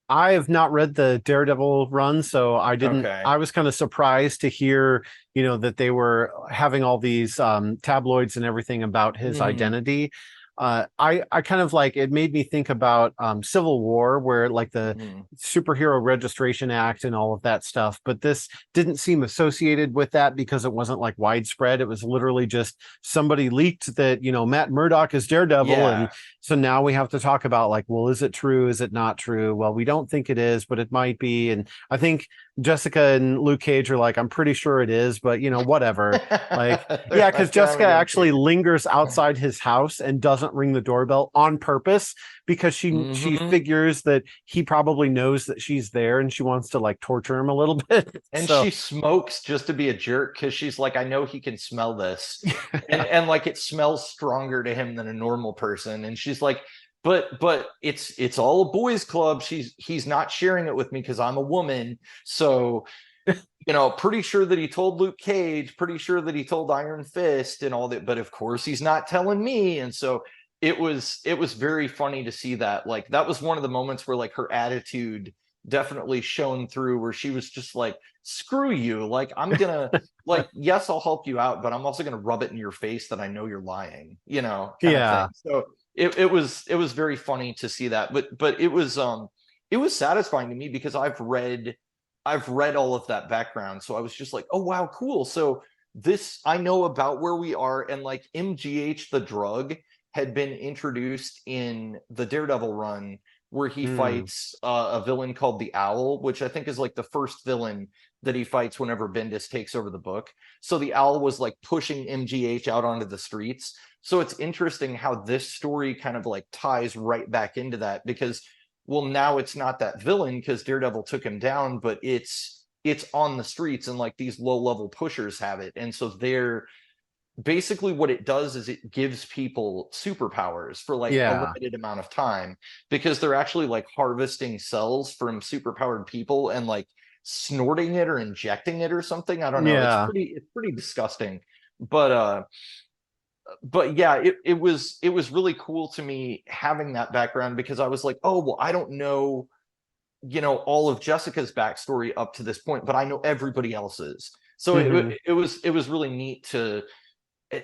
I have not read the Daredevil run, so I didn't. Okay. I was kind of surprised to hear, that they were having all these tabloids and everything about his identity. I kind of like, it made me think about Civil War, where like the Superhero Registration Act and all of that stuff, but this didn't seem associated with that because it wasn't like widespread. It was literally just somebody leaked that, Matt Murdock is Daredevil. And so now we have to talk about like, well, is it true? Is it not true? Well, we don't think it is, but it might be. And I think Jessica and Luke Cage are like, I'm pretty sure it is, but whatever. Like, They're yeah, like, because "I Jessica don't actually care." lingers outside his house and doesn't ring the doorbell on purpose because she Mhm. figures that he probably knows that she's there and she wants to like torture him a little bit. And So she smokes just to be a jerk because she's like, I know he can smell this. And like it smells stronger to him than a normal person. And she's like, but it's all a boys club. He's not sharing it with me because I'm a woman. So, pretty sure that he told Luke Cage, pretty sure that he told Iron Fist and all that, but of course he's not telling me. And so it was very funny to see that. Like that was one of the moments where like her attitude definitely shone through, where she was just like, screw you, like I'm gonna like, yes, I'll help you out, but I'm also gonna rub it in your face that I know you're lying, kind of yeah. thing. So it was very funny to see that, but it was satisfying to me because I've read all of that background, so I was just like, oh wow, cool. So this, I know about where we are. And like MGH the drug had been introduced in the Daredevil run, where he fights a villain called the Owl, which I think is like the first villain that he fights whenever Bendis takes over the book. So the Owl was like pushing MGH out onto the streets. So it's interesting how this story kind of like ties right back into that, because well, now it's not that villain because Daredevil took him down, but it's on the streets, and like these low level pushers have it. And so they're basically, what it does is it gives people superpowers for like a Yeah. limited amount of time, because they're actually like harvesting cells from superpowered people and like snorting it or injecting it or something. I don't know. It's Yeah. pretty disgusting. But yeah, it was really cool to me having that background, because I was like, oh well, I don't know, all of Jessica's backstory up to this point, but I know everybody else's. So Mhm. it was really neat to,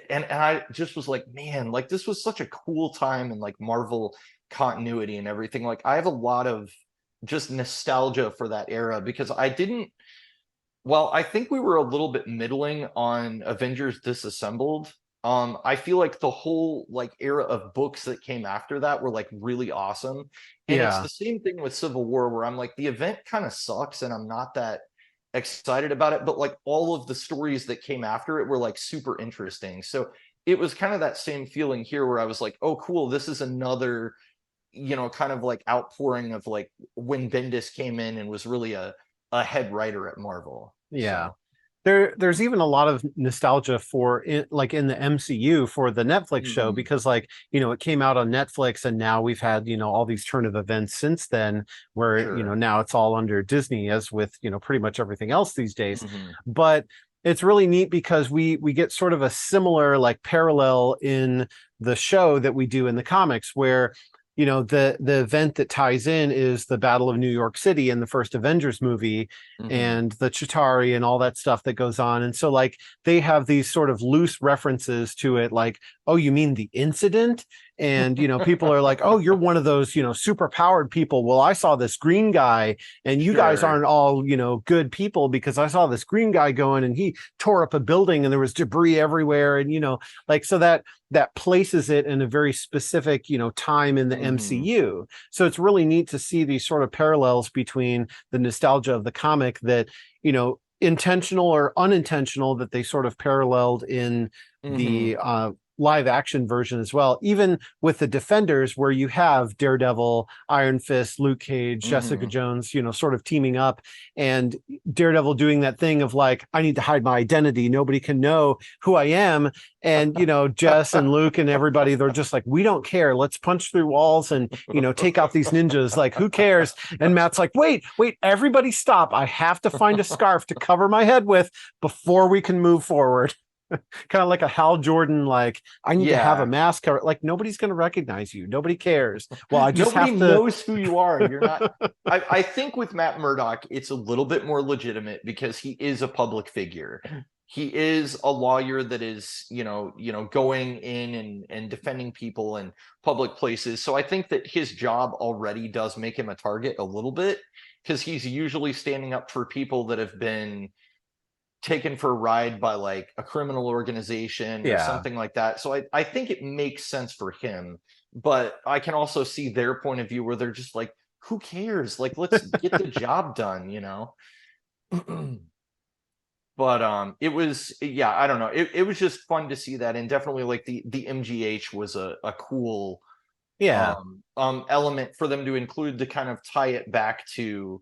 and I just was like, man, like this was such a cool time in like Marvel continuity and everything. Like I have a lot of just nostalgia for that era, because I think we were a little bit middling on Avengers Disassembled. I feel like the whole like era of books that came after that were like really awesome. And it's Yeah. the same thing with Civil War, where I'm like, the event kind of sucks and I'm not that excited about it, but like all of the stories that came after it were like super interesting. So it was kind of that same feeling here, where I was like, oh cool, this is another, kind of like outpouring of like when Bendis came in and was really a head writer at Marvel. Yeah. So There's even a lot of nostalgia for it, like in the MCU for the Netflix show, mhm, because like, it came out on Netflix and now we've had, all these turn of events since then where, sure. now it's all under Disney, as with, pretty much everything else these days. Mhm, But it's really neat because we get sort of a similar like parallel in the show that we do in the comics, where the event that ties in is the Battle of New York City in the first Avengers movie, mhm. and the Chitauri and all that stuff that goes on. And so like they have these sort of loose references to it, like, oh, you mean the incident? And people are like, oh, you're one of those super powered people. Well, I saw this green guy, and you guys Sure. aren't all good people, because I saw this green guy going and he tore up a building and there was debris everywhere. And like, so that places it in a very specific time in the Mhm, MCU. So it's really neat to see these sort of parallels between the nostalgia of the comic that intentional or unintentional, that they sort of paralleled in mhm, the live action version as well, even with the Defenders, where you have Daredevil, Iron Fist, Luke Cage, Jessica mhm. Jones, sort of teaming up, and Daredevil doing that thing of like, I need to hide my identity, nobody can know who I am. And Jess and Luke and everybody, they're just like, we don't care, let's punch through walls and take out these ninjas, like who cares? And Matt's like, wait, everybody stop, I have to find a scarf to cover my head with before we can move forward. Kind of like a Hal Jordan, like, I need to have a Yeah. mask cover. Like, nobody's going to recognize you. Nobody cares. Well, I just Nobody have to. knows who you are. You're not. I think with Matt Murdock, it's a little bit more legitimate because he is a public figure. He is a lawyer that is, going in and defending people in public places. So I think that his job already does make him a target a little bit, because he's usually standing up for people that have been taken for a ride by like a criminal organization or Yeah. something like that. So I think it makes sense for him, but I can also see their point of view, where they're just like, who cares? Like, let's get the job done. But it was, yeah, I don't know. It was just fun to see that, and definitely like the MGH was a cool Yeah. element for them to include to kind of tie it back to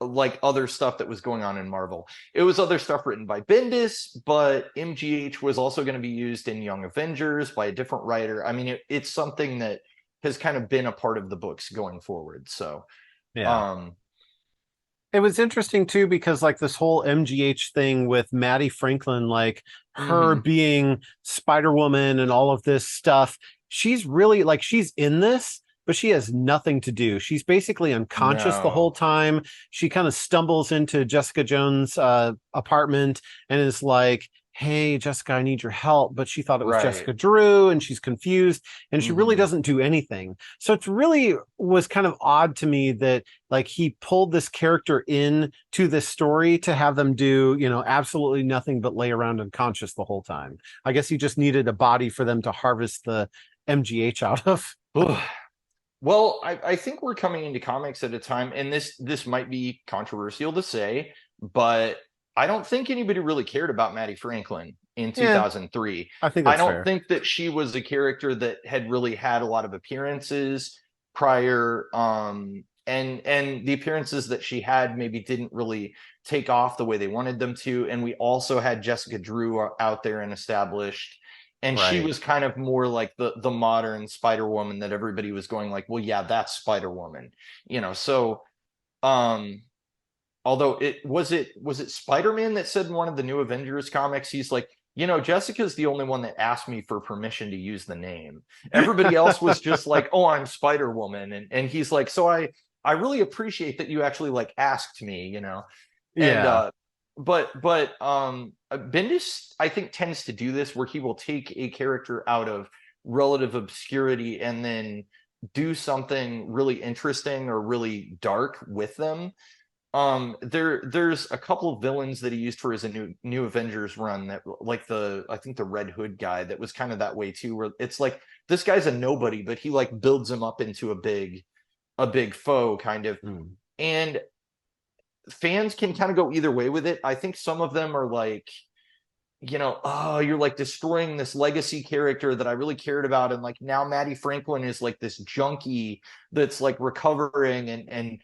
like other stuff that was going on in Marvel. It was other stuff written by Bendis, but MGH was also going to be used in Young Avengers by a different writer. I mean, it's something that has kind of been a part of the books going forward. So, Yeah. It was interesting too, because like this whole MGH thing with Maddie Franklin, like her mhm. being Spider-Woman and all of this stuff, she's really like, she's in this, but she has nothing to do. She's basically unconscious the whole No, time. She kind of stumbles into Jessica Jones' apartment and is like, hey, Jessica, I need your help. But she thought it was right. Jessica Drew and she's confused and she really Mhm. doesn't do anything. So it's really was kind of odd to me that like he pulled this character in to this story to have them do, you know, absolutely nothing but lay around unconscious the whole time. I guess he just needed a body for them to harvest the MGH out of. Well, I think we're coming into comics at a time, and this might be controversial to say, but I don't think anybody really cared about Maddie Franklin in Yeah, 2003. I think I that's don't fair. think that she was a character that had really had a lot of appearances prior, and the appearances that she had maybe didn't really take off the way they wanted them to. And we also had Jessica Drew out there and established, and she Right. was kind of more like the modern Spider-Woman that everybody was going like, well, yeah, that's Spider-Woman, so um although it was Spider-Man that said in one of the new Avengers comics, he's like, Jessica's the only one that asked me for permission to use the name. Everybody else was just like, oh, I'm Spider-Woman. And he's like, so I really appreciate that you actually like asked me. And Yeah. but Bendis, I think, tends to do this where he will take a character out of relative obscurity and then do something really interesting or really dark with them. There's a couple of villains that he used for his new Avengers run, that like I think the Red Hood guy, that was kind of that way too, where it's like this guy's a nobody, but he like builds him up into a big foe kind of. Mm. And fans can kind of go either way with it. I think some of them are like, oh, you're like destroying this legacy character that I really cared about, and like now Maddie Franklin is like this junkie that's like recovering, and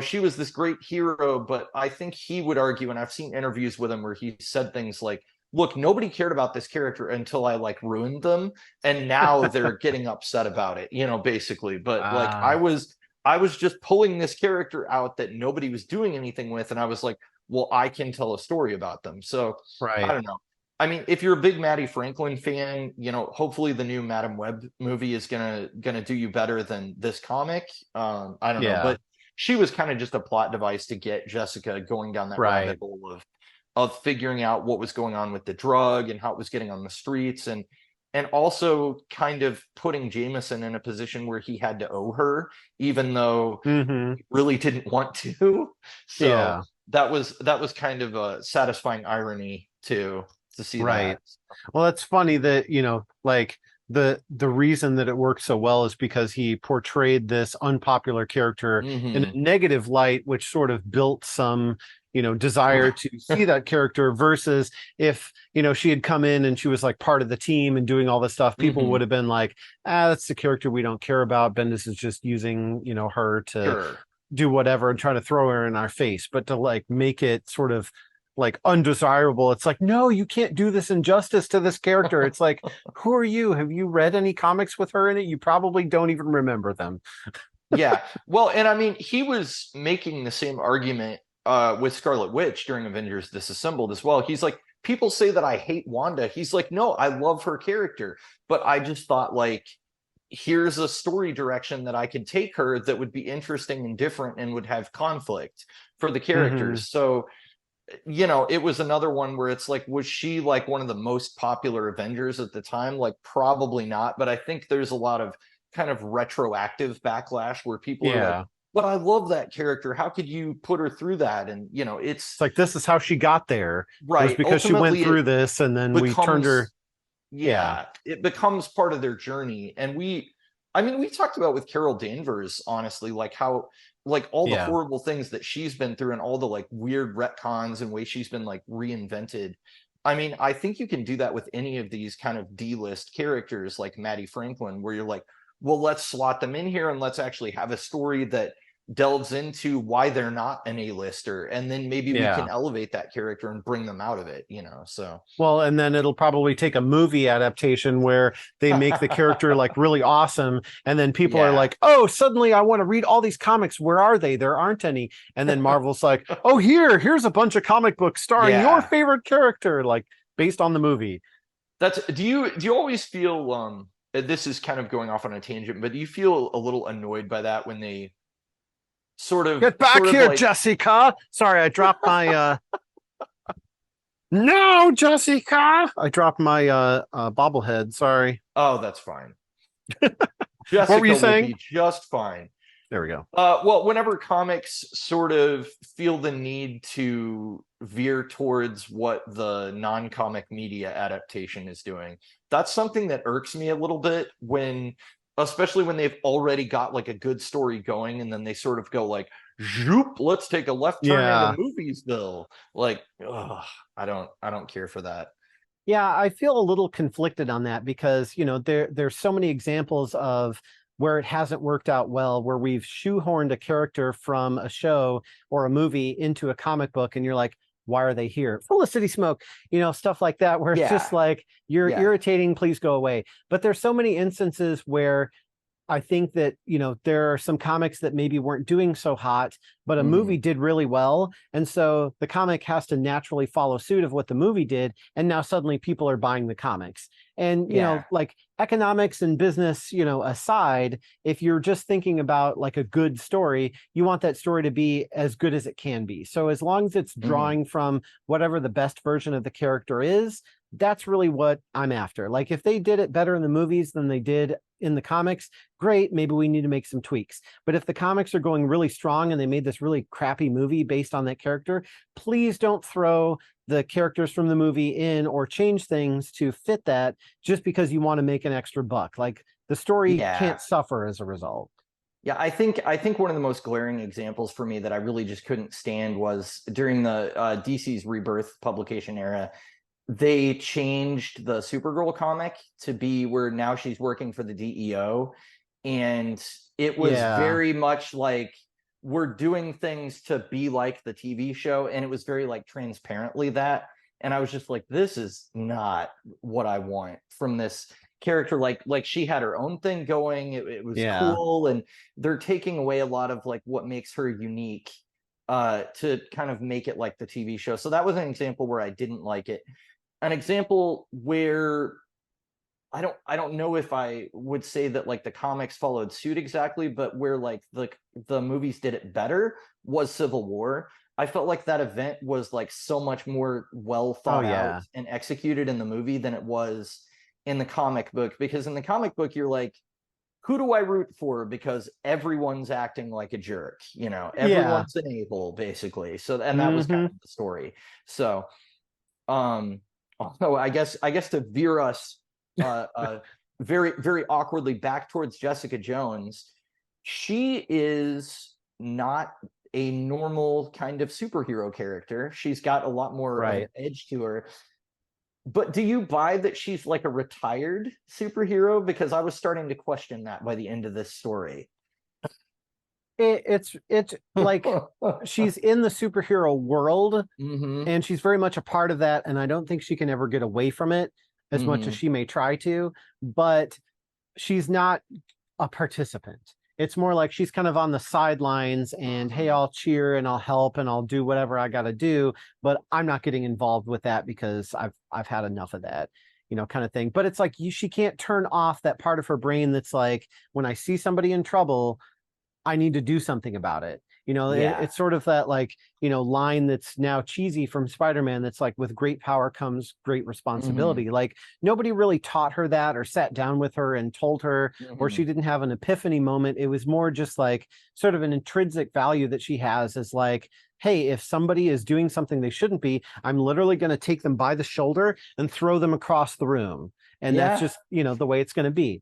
she was this great hero. But I think he would argue, and I've seen interviews with him where he said things like, look, nobody cared about this character until I like ruined them, and now they're getting upset about it, basically. But like I Ah, was I was just pulling this character out that nobody was doing anything with, and I was like, well, I can tell a story about them. So I right. don't know. I mean, if you're a big Maddie Franklin fan, hopefully the new Madam Web movie is gonna do you better than this comic. I don't know, Yeah. but she was kind of just a plot device to get Jessica going down that rabbit Right. hole of figuring out what was going on with the drug and how it was getting on the streets, and also kind of putting Jameson in a position where he had to owe her, even though Hmm. he really didn't want to. So Yeah. that was kind of a satisfying irony to see Right. that. Well, it's funny that, you know, like the reason that it worked so well is because he portrayed this unpopular character in a Hmm. negative light, which sort of built some, you know, desire to see that character versus if, you know, she had come in and she was like part of the team and doing all this stuff, people would Hmm. have been like, ah, that's the character we don't care about. Bendis is just using, you know, her to Sure. do whatever and try to throw her in our face, but to like make it sort of like undesirable. It's like, no, you can't do this injustice to this character. It's like, who are you? Have you read any comics with her in it? You probably don't even remember them. Yeah. Well, and I mean, he was making the same argument with Scarlet Witch during Avengers Disassembled as well. He's like, people say that I hate Wanda. He's like, no, I love her character, but I just thought like, here's a story direction that I could take her that would be interesting and different and would have conflict for the Hmm. characters. So, it was another one where it's like, was she like one of the most popular Avengers at the time? Like, probably not. But I think there's a lot of kind of retroactive backlash where people are like, Yeah. but I love that character. How could you put her through that? And, It's like, this is how she got there. It was right. because she went Ultimately, it through this and then we turned her. becomes, Yeah. yeah, it becomes part of their journey. And I mean, we talked about with Carol Danvers, honestly, like how, like all the Yeah. horrible things that she's been through and all the like weird retcons and ways she's been like reinvented. I mean, I think you can do that with any of these kind of D-list characters like Maddie Franklin, where you're like, well, let's slot them in here and let's actually have a story that delves into why they're not an A-lister, and then maybe we can elevate that character and bring them out of it, you know. So well, and then it'll probably take a movie adaptation where they make the character like really awesome, and then people are like, oh, suddenly I want to read all these comics, where are they? There aren't any. And then Marvel's like, oh, here's a bunch of comic books starring your favorite character, like based on the movie. That's do you always feel this is kind of going off on a tangent, but do you feel a little annoyed by that when they sort of get back here, like... Jessica? Sorry, I dropped my no, Jessica. I dropped my bobblehead. Sorry. Oh, that's fine. Jessica what were you saying? Will be just fine. There we go. Well, whenever comics sort of feel the need to veer towards what the non-comic media adaptation is doing, that's something that irks me a little bit, when, especially when they've already got like a good story going, and then they sort of go like, zoop, let's take a left turn into Moviesville. Like, ugh, I don't care for that. Yeah, I feel a little conflicted on that, because, you know, there's so many examples of where it hasn't worked out well, where we've shoehorned a character from a show or a movie into a comic book, and you're like, why are they here? Felicity Smoke, you know, stuff like that, where it's just like, you're irritating, please go away. But there's so many instances where I think that, you know, there are some comics that maybe weren't doing so hot, but a movie did really well. And so the comic has to naturally follow suit of what the movie did. And now suddenly people are buying the comics. And, you know, like economics and business, you know, aside, if you're just thinking about like a good story, you want that story to be as good as it can be. So as long as it's drawing from whatever the best version of the character is, that's really what I'm after. Like, if they did it better in the movies than they did in the comics, great, maybe we need to make some tweaks. But if the comics are going really strong and they made this really crappy movie based on that character, please don't throw the characters from the movie in or change things to fit that just because you want to make an extra buck. Like, the story can't suffer as a result. Yeah, I think one of the most glaring examples for me that I really just couldn't stand was during the DC's Rebirth publication era. They changed the Supergirl comic to be where now she's working for the DEO, and it was very much like, we're doing things to be like the TV show, and it was very like transparently that, and I was just like, this is not what I want from this character. Like she had her own thing going, it was cool, and they're taking away a lot of like what makes her unique to kind of make it like the TV show. So that was an example where I didn't like it. An example where I don't know if I would say that like the comics followed suit exactly, but where like the movies did it better was Civil War. I felt like that event was like so much more well thought out and executed in the movie than it was in the comic book, because in the comic book you're like, who do I root for? Because everyone's acting like a jerk, you know, everyone's an a-hole basically. So, and that was kind of the story. So, although I guess to veer us very, very awkwardly back towards Jessica Jones, she is not a normal kind of superhero character. She's got a lot more of an edge to her. But do you buy that she's like a retired superhero? Because I was starting to question that by the end of this story. It's like she's in the superhero world, and she's very much a part of that, and I don't think she can ever get away from it as much as she may try to, but she's not a participant. It's more like she's kind of on the sidelines, and hey, I'll cheer and I'll help and I'll do whatever I got to do, but I'm not getting involved with that because I've had enough of that, you know, kind of thing. But it's like she can't turn off that part of her brain that's like, when I see somebody in trouble, I need to do something about it. You know, it's sort of that like, you know, line that's now cheesy from Spider-Man. That's like, with great power comes great responsibility. Like, nobody really taught her that or sat down with her and told her, or she didn't have an epiphany moment. It was more just like sort of an intrinsic value that she has, as like, hey, if somebody is doing something they shouldn't be, I'm literally going to take them by the shoulder and throw them across the room. And that's just, you know, the way it's going to be.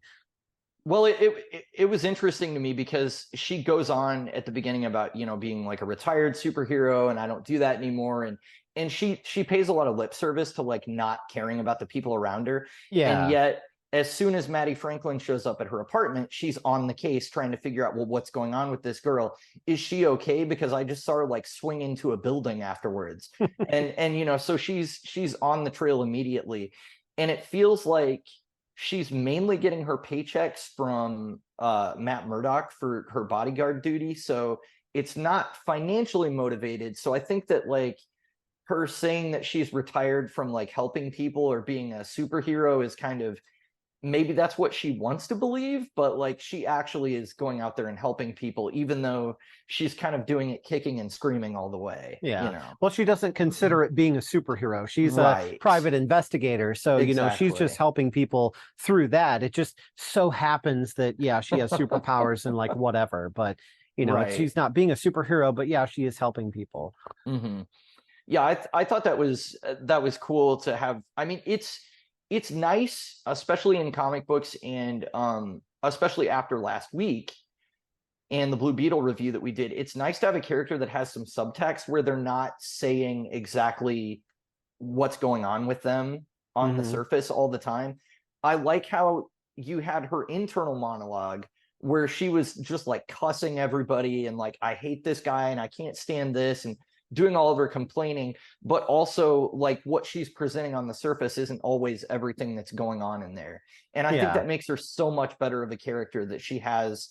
Well, it was interesting to me because she goes on at the beginning about, you know, being like a retired superhero and I don't do that anymore. And she pays a lot of lip service to like not caring about the people around her. And Yeah. yet, as soon as Maddie Franklin shows up at her apartment, she's on the case trying to figure out, well, what's going on with this girl? Is she okay? Because I just saw her like swing into a building afterwards. And you know, so she's on the trail immediately. And it feels like she's mainly getting her paychecks from Matt Murdock for her bodyguard duty. So it's not financially motivated. So I think that like her saying that she's retired from like helping people or being a superhero is kind of, maybe that's what she wants to believe, but like she actually is going out there and helping people, even though she's kind of doing it kicking and screaming all the way. Yeah. You know? Well, she doesn't consider it being a superhero. She's a Right. private investigator. So, you know, she's just Exactly. helping people through that. It just so happens that, yeah, she has superpowers and like whatever, but, you know, Right. she's not being a superhero, but yeah, she is helping people. Mm-hmm. Yeah, I thought that was cool to have. I mean, it's nice, especially in comic books, and especially after last week and the Blue Beetle review that we did. It's nice to have a character that has some subtext where they're not saying exactly what's going on with them on the surface all the time. I like how you had her internal monologue where she was just like cussing everybody and like, I hate this guy and I can't stand this, and doing all of her complaining, but also like what she's presenting on the surface isn't always everything that's going on in there. And I think that makes her so much better of a character, that she has,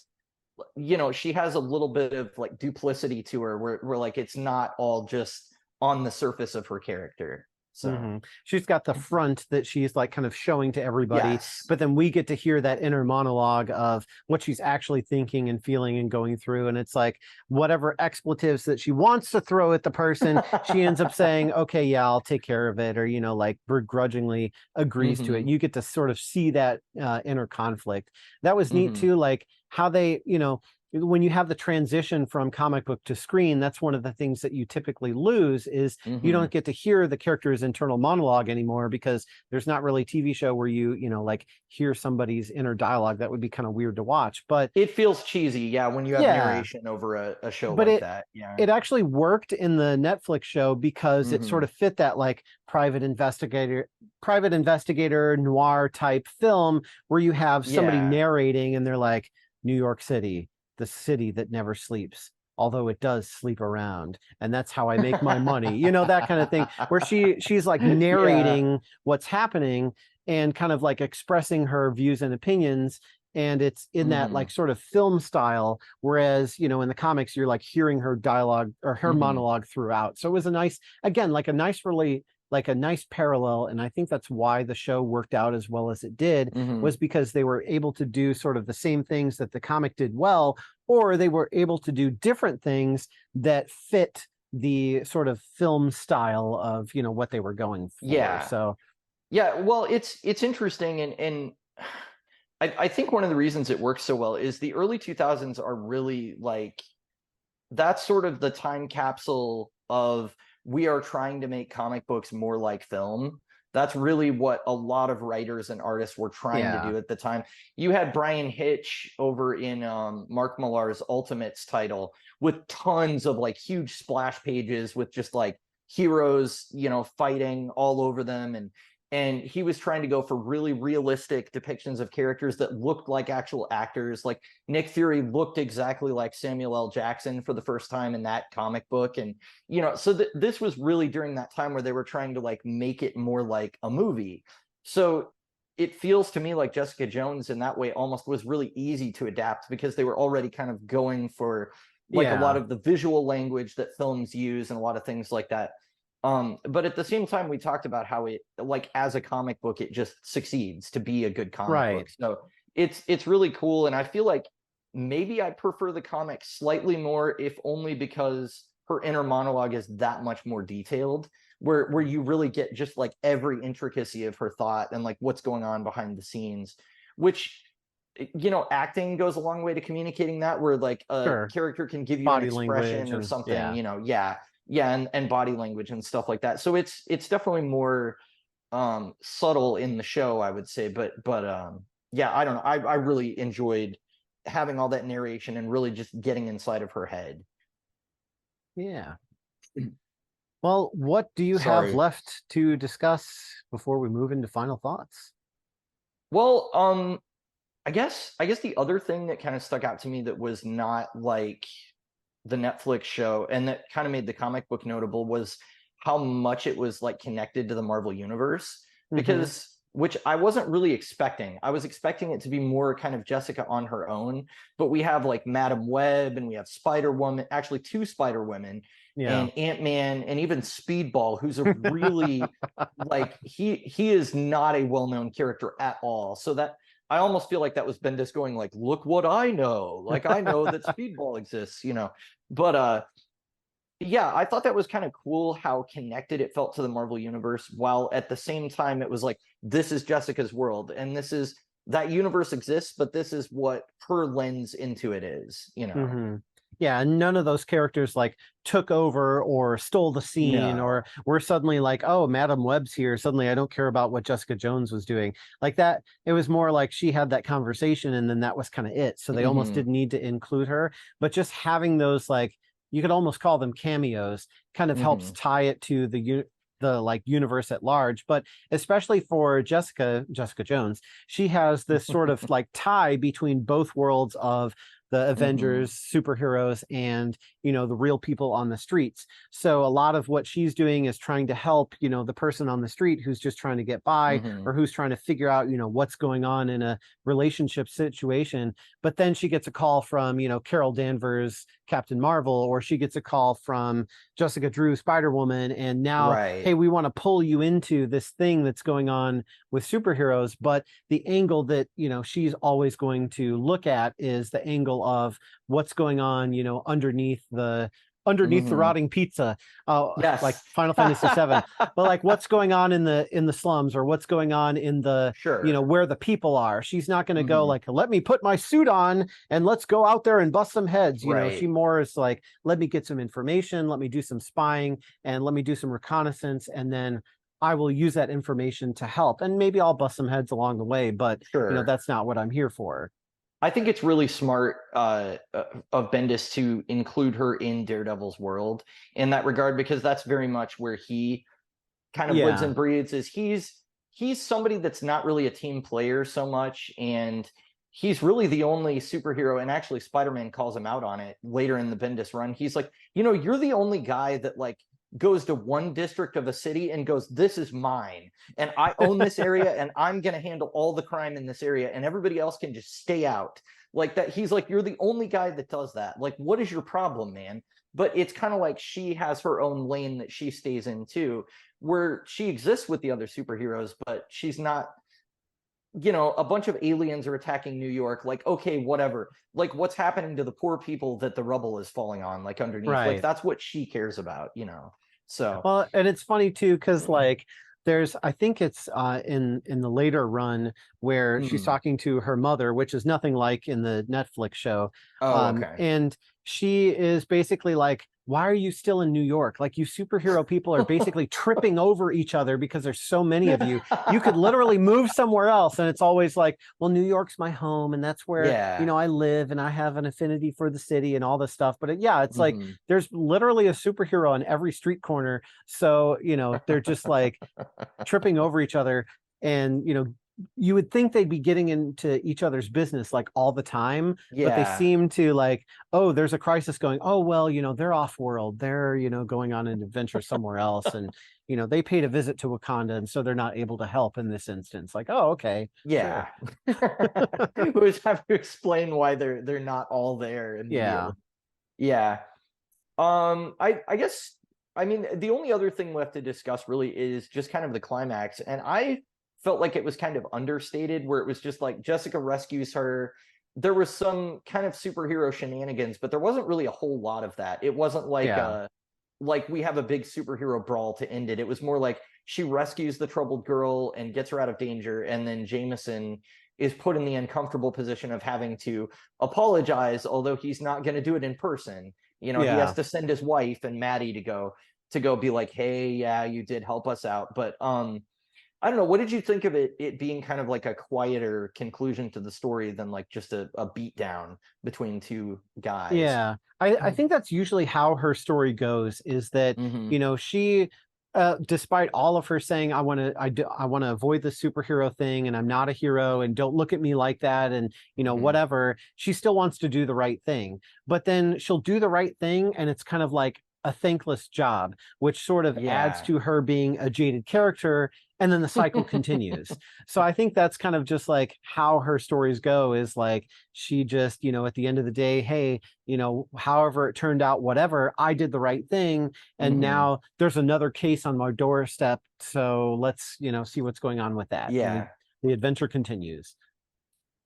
you know, she has a little bit of like duplicity to her where like it's not all just on the surface of her character. So she's got the front that she's like kind of showing to everybody, yes. but then we get to hear that inner monologue of what she's actually thinking and feeling and going through. And it's like whatever expletives that she wants to throw at the person, she ends up saying, okay, yeah, I'll take care of it. Or, you know, like begrudgingly agrees to it. You get to sort of see that inner conflict. That was neat too, like how they, you know, when you have the transition from comic book to screen, that's one of the things that you typically lose is you don't get to hear the character's internal monologue anymore, because there's not really a TV show where you know, like hear somebody's inner dialogue. That would be kind of weird to watch, but it feels cheesy. Yeah. When you have narration over a show but like that. Yeah. It actually worked in the Netflix show because it sort of fit that like private investigator noir type film where you have somebody narrating and they're like, New York City, the city that never sleeps, although it does sleep around, and that's how I make my money, you know, that kind of thing, where she's like narrating what's happening and kind of like expressing her views and opinions, and it's in that like sort of film style, whereas, you know, in the comics you're like hearing her dialogue or her monologue throughout. So it was a nice, again, like a nice, really like a nice parallel. And I think that's why the show worked out as well as it did, was because they were able to do sort of the same things that the comic did well, or they were able to do different things that fit the sort of film style of, you know, what they were going for. So well, it's interesting, and I think one of the reasons it works so well is the early 2000s are really like, that's sort of the time capsule of, we are trying to make comic books more like film. That's really what a lot of writers and artists were trying to do at the time. You had Brian Hitch over in Mark Millar's Ultimates title with tons of like huge splash pages with just like heroes, you know, fighting all over them, and he was trying to go for really realistic depictions of characters that looked like actual actors. Like Nick Fury looked exactly like Samuel L. Jackson for the first time in that comic book. And, you know, so this was really during that time where they were trying to like make it more like a movie. So it feels to me like Jessica Jones in that way almost was really easy to adapt, because they were already kind of going for like a lot of the visual language that films use and a lot of things like that. But at the same time, we talked about how it, like as a comic book, it just succeeds to be a good comic book. So it's really cool. And I feel like maybe I prefer the comic slightly more, if only because her inner monologue is that much more detailed, where you really get just like every intricacy of her thought and like what's going on behind the scenes, which, you know, acting goes a long way to communicating that, where like a character can give you body an expression or something, you know, and body language and stuff like that. So it's definitely more subtle in the show, I would say, but yeah, I don't know. I really enjoyed having all that narration and really just getting inside of her head. Yeah. Well, what do you have Sorry. left to discuss before we move into final thoughts? Well, I guess the other thing that kind of stuck out to me that was not like the Netflix show and that kind of made the comic book notable was how much it was like connected to the Marvel universe, because which I wasn't really expecting. I was expecting it to be more kind of Jessica on her own, but we have like Madam Web and we have Spider-Woman, actually two Spider-Women, Yeah. and Ant-Man, and even Speedball, who's a really like he is not a well-known character at all. So that I almost feel like that was Bendis going like, look what I know. Like I know that Speedball exists, you know. But yeah, I thought that was kind of cool how connected it felt to the Marvel universe, while at the same time it was like, this is Jessica's world, and this is that universe exists, but this is what her lens into it is, you know. Yeah, and none of those characters like took over or stole the scene, No. or we're suddenly like, oh, Madam Web's here. Suddenly I don't care about what Jessica Jones was doing. Like that, it was more like she had that conversation and then that was kind of it. So they almost didn't need to include her. But just having those, like, you could almost call them cameos, kind of helps tie it to the like universe at large. But especially for Jessica Jones, she has this sort of like tie between both worlds of the Avengers, superheroes, and, you know, the real people on the streets. So a lot of what she's doing is trying to help, you know, the person on the street who's just trying to get by, or who's trying to figure out, you know, what's going on in a relationship situation. But then she gets a call from, you know, Carol Danvers, Captain Marvel, or she gets a call from Jessica Drew, Spider-Woman, and now, Right. hey, we want to pull you into this thing that's going on with superheroes. But the angle that, you know, she's always going to look at is the angle of what's going on, you know, underneath the rotting pizza, Yes. like Final Fantasy VII. But like, what's going on in the slums, or what's going on in the, Sure. you know, where the people are. She's not going to go like, let me put my suit on and let's go out there and bust some heads. You know, she more is like, let me get some information, let me do some spying, and let me do some reconnaissance, and then I will use that information to help. And maybe I'll bust some heads along the way, but you know, that's not what I'm here for. I think it's really smart of Bendis to include her in Daredevil's world in that regard, because that's very much where he kind of lives and breathes. Is he's somebody that's not really a team player so much, and he's really the only superhero, and actually Spider-Man calls him out on it later in the Bendis run. He's like, you know, you're the only guy that like goes to one district of a city and goes, this is mine, and I own this area, and I'm going to handle all the crime in this area, and everybody else can just stay out. Like that. He's like, you're the only guy that does that. Like, what is your problem, man? But it's kind of like she has her own lane that she stays in too, where she exists with the other superheroes, but she's not, you know, a bunch of aliens are attacking New York. Like, okay, whatever. Like, what's happening to the poor people that the rubble is falling on, like underneath? Like, that's what she cares about, you know? So, well, and it's funny too, because like there's, I think it's in the later run where she's talking to her mother, which is nothing like in the Netflix show. And she is basically like, why are you still in New York? Like, you superhero people are basically tripping over each other because there's so many of you. You could literally move somewhere else. And it's always like, well, New York's my home, and that's where, you know, I live, and I have an affinity for the city and all this stuff. But yeah, it's like, there's literally a superhero on every street corner. So, you know, they're just like tripping over each other. And, you know, you would think they'd be getting into each other's business like all the time, but they seem to like, oh, there's a crisis going, oh, well, you know, they're off world, they're, you know, going on an adventure somewhere else, and, you know, they paid a visit to Wakanda, and so they're not able to help in this instance. Like, oh, okay, sure. We always have to explain why they're not all there. I guess, I mean, the only other thing left to discuss really is just kind of the climax, and I felt like it was kind of understated, where it was just like Jessica rescues her. There was some kind of superhero shenanigans, but there wasn't really a whole lot of that. It wasn't like we have a big superhero brawl to end it. It was more like she rescues the troubled girl and gets her out of danger, and then Jameson is put in the uncomfortable position of having to apologize, although he's not going to do it in person. You know, he has to send his wife and Maddie to go be like, hey, yeah, you did help us out. But I don't know. What did you think of it being kind of like a quieter conclusion to the story than like just a beat down between two guys? Yeah, I think that's usually how her story goes, is that, Mhm. you know, she, despite all of her saying, I want to avoid the superhero thing, and I'm not a hero, and don't look at me like that, and, you know, Mhm. whatever, she still wants to do the right thing. But then she'll do the right thing, and it's kind of like a thankless job, which sort of adds Yeah. to her being a jaded character, and then the cycle continues. So I think that's kind of just like how her stories go, is like, she just, you know, at the end of the day, hey, you know, however it turned out, whatever, I did the right thing, and Mhm. now there's another case on my doorstep, so let's, you know, see what's going on with that. Yeah. The adventure continues.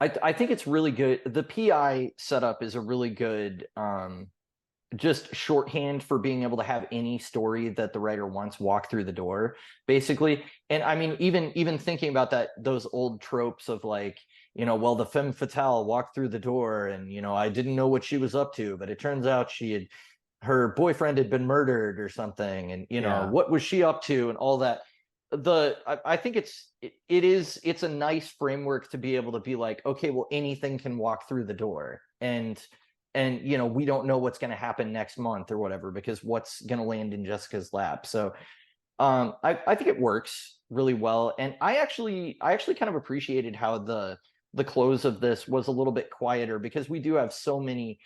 I think it's really good. The PI setup is a really good just shorthand for being able to have any story that the writer wants walk through the door, basically. And I mean, even thinking about that, those old tropes of like, you know, well, the femme fatale walked through the door, and you know, I didn't know what she was up to, but it turns out her boyfriend had been murdered or something, and you know, Yeah. what was she up to, and all that. I think it's a nice framework to be able to be like, okay, well, anything can walk through the door, and you know, we don't know what's going to happen next month or whatever, because what's going to land in Jessica's lap. So I think it works really well, and I actually kind of appreciated how the close of this was a little bit quieter, because we do have so many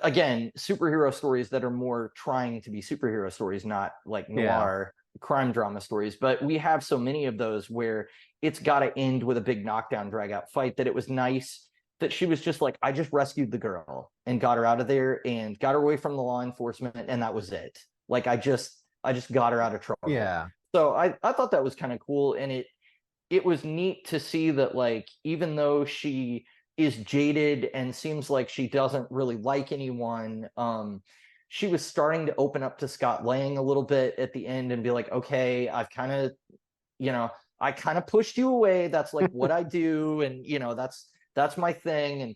again, superhero stories that are more trying to be superhero stories, not like noir crime drama stories. But we have so many of those where it's got to end with a big knockdown, drag out fight, that it was nice that she was just like, I just rescued the girl and got her out of there and got her away from the law enforcement, and that was it. Like, I just got her out of trouble. Yeah. So I thought that was kind of cool, and it was neat to see that, like, even though she is jaded and seems like she doesn't really like anyone, she was starting to open up to Scott Lang a little bit at the end and be like, okay, I've kind of, you know, I kind of pushed you away. That's like what I do, and you know, that's my thing,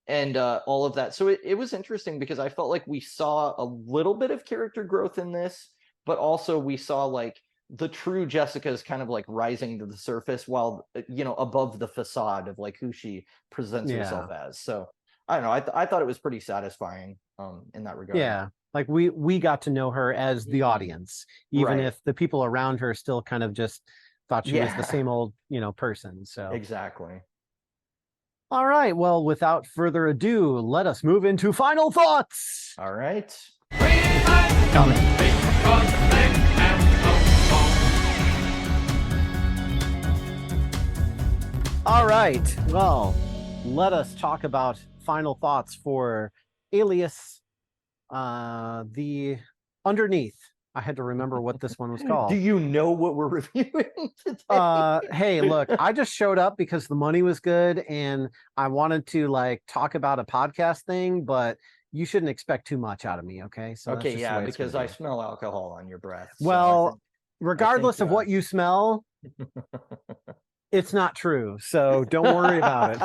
and all of that. So it was interesting, because I felt like we saw a little bit of character growth in this, but also we saw like the true Jessica is kind of like rising to the surface, while you know, above the facade of like who she presents herself as. So I don't know, I thought it was pretty satisfying in that regard. Yeah, like we got to know her as the audience, even Right. if the people around her still kind of just thought she was the Yeah. same old, you know, person. So Exactly. all right, well, without further ado, let us move into final thoughts. All right. All right, well, let us talk about final thoughts for Alias, the Underneath. I had to remember what this one was called. Do you know what we're reviewing today? Hey, look, I just showed up because the money was good and I wanted to like talk about a podcast thing, but you shouldn't expect too much out of me, okay? So Okay, yeah, because I smell alcohol on your breath. Well, regardless of what you smell, it's not true. So don't worry about it.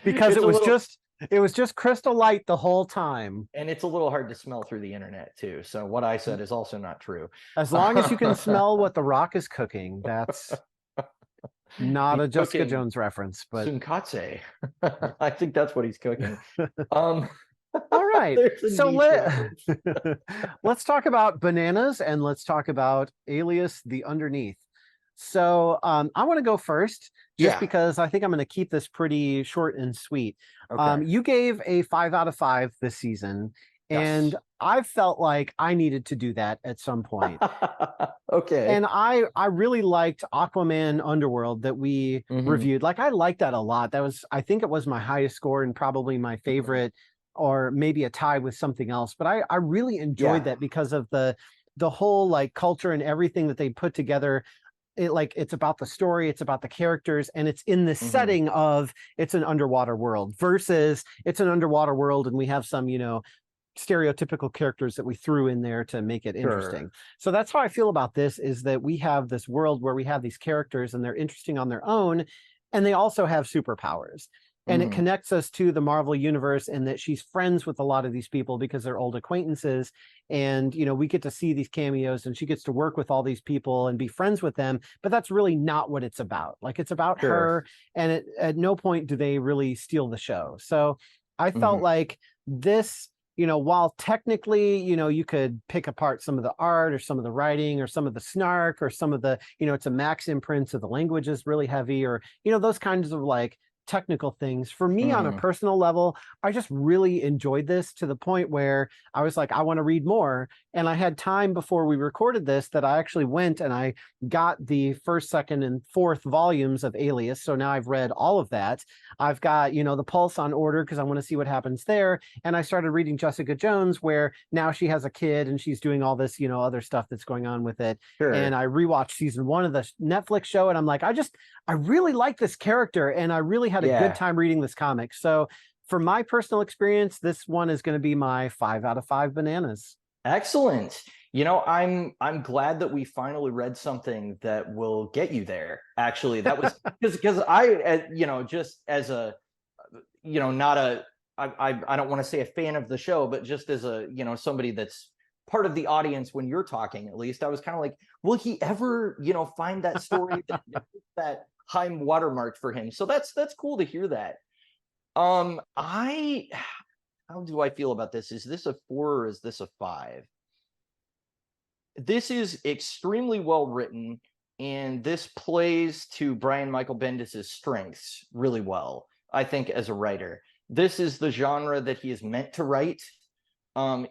Because it was just Crystal Light the whole time. And it's a little hard to smell through the internet too. So what I said is also not true. As long as you can smell what The Rock is cooking, that's not a Jessica Jones reference, but Sunkatse. I think that's what he's cooking. All right. So let's talk about bananas, and let's talk about Alias, the Underneath. So I want to go first, just because I think I'm going to keep this pretty short and sweet. Okay. You gave a 5 out of 5 this season, and I felt like I needed to do that at some point. Okay. And I really liked Aquaman Underworld that we reviewed. Like, I liked that a lot. I think it was my highest score and probably my favorite, or maybe a tie with something else. But I really enjoyed that because of the whole like culture and everything that they put together. It's about the story, it's about the characters, and it's in the setting of it's an underwater world versus it's an underwater world and we have some, you know, stereotypical characters that we threw in there to make it interesting. So that's how I feel about this, is that we have this world where we have these characters and they're interesting on their own, and they also have superpowers. And it connects us to the Marvel universe, and that she's friends with a lot of these people because they're old acquaintances. And, you know, we get to see these cameos, and she gets to work with all these people and be friends with them. But that's really not what it's about. Like, it's about her. And at no point do they really steal the show. So I felt like this, you know, while technically, you know, you could pick apart some of the art or some of the writing or some of the snark or some of the, you know, it's a Max imprint, so the language is really heavy, or, you know, those kinds of like technical things. For me, on a personal level, I just really enjoyed this to the point where I was like, I want to read more. And I had time before we recorded this that I actually went and I got the first, second, and fourth volumes of Alias. So now I've read all of that. I've got, you know, the Pulse on order because I want to see what happens there. And I started reading Jessica Jones, where now she has a kid and she's doing all this, you know, other stuff that's going on with it. And I rewatched season 1 of the Netflix show, and I'm like, I really like this character, and I really had a good time reading this comic. So for my personal experience, this one is going to be my 5 out of 5 bananas. Excellent. You know, I'm glad that we finally read something that will get you there. Actually, that was because I, you know, just as a, you know, not a, I don't want to say a fan of the show, but just as a, you know, somebody that's part of the audience when you're talking, at least, I was kind of like, will he ever, you know, find that story that high watermark for him? So that's cool to hear that. How do I feel about this? Is this a 4 or is this a 5? This is extremely well written, and this plays to Brian Michael Bendis' strengths really well, I think, as a writer. This is the genre that he is meant to write.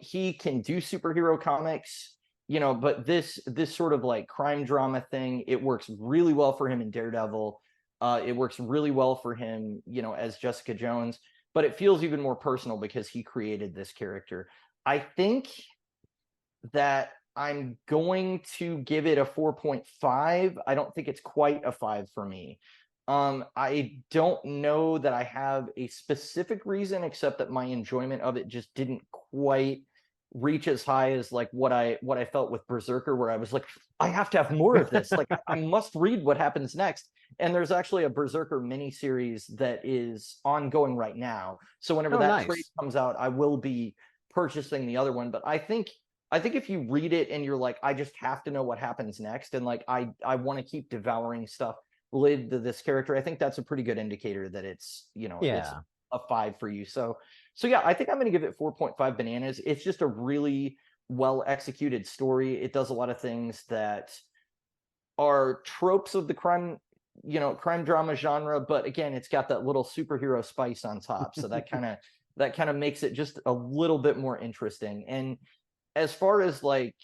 He can do superhero comics, you know, but this sort of like crime drama thing, it works really well for him in Daredevil. It works really well for him, you know, as Jessica Jones, but it feels even more personal because he created this character. I think that I'm going to give it a 4.5. I don't think it's quite a 5 for me. I don't know that I have a specific reason, except that my enjoyment of it just didn't quite reach as high as like what I felt with Berserker, where I was like, I have to have more of this. Like, I must read what happens next. And there's actually a Berserker miniseries that is ongoing right now. So whenever trade comes out, I will be purchasing the other one. But I think if you read it and you're like, I just have to know what happens next, and like I want to keep devouring stuff related to this character, I think that's a pretty good indicator that it's, you know, it's a 5 for you. So yeah, I think I'm going to give it 4.5 bananas. It's just a really well executed story. It does a lot of things that are tropes of the crime drama genre, but again, it's got that little superhero spice on top. So that kind of makes it just a little bit more interesting. And as far as like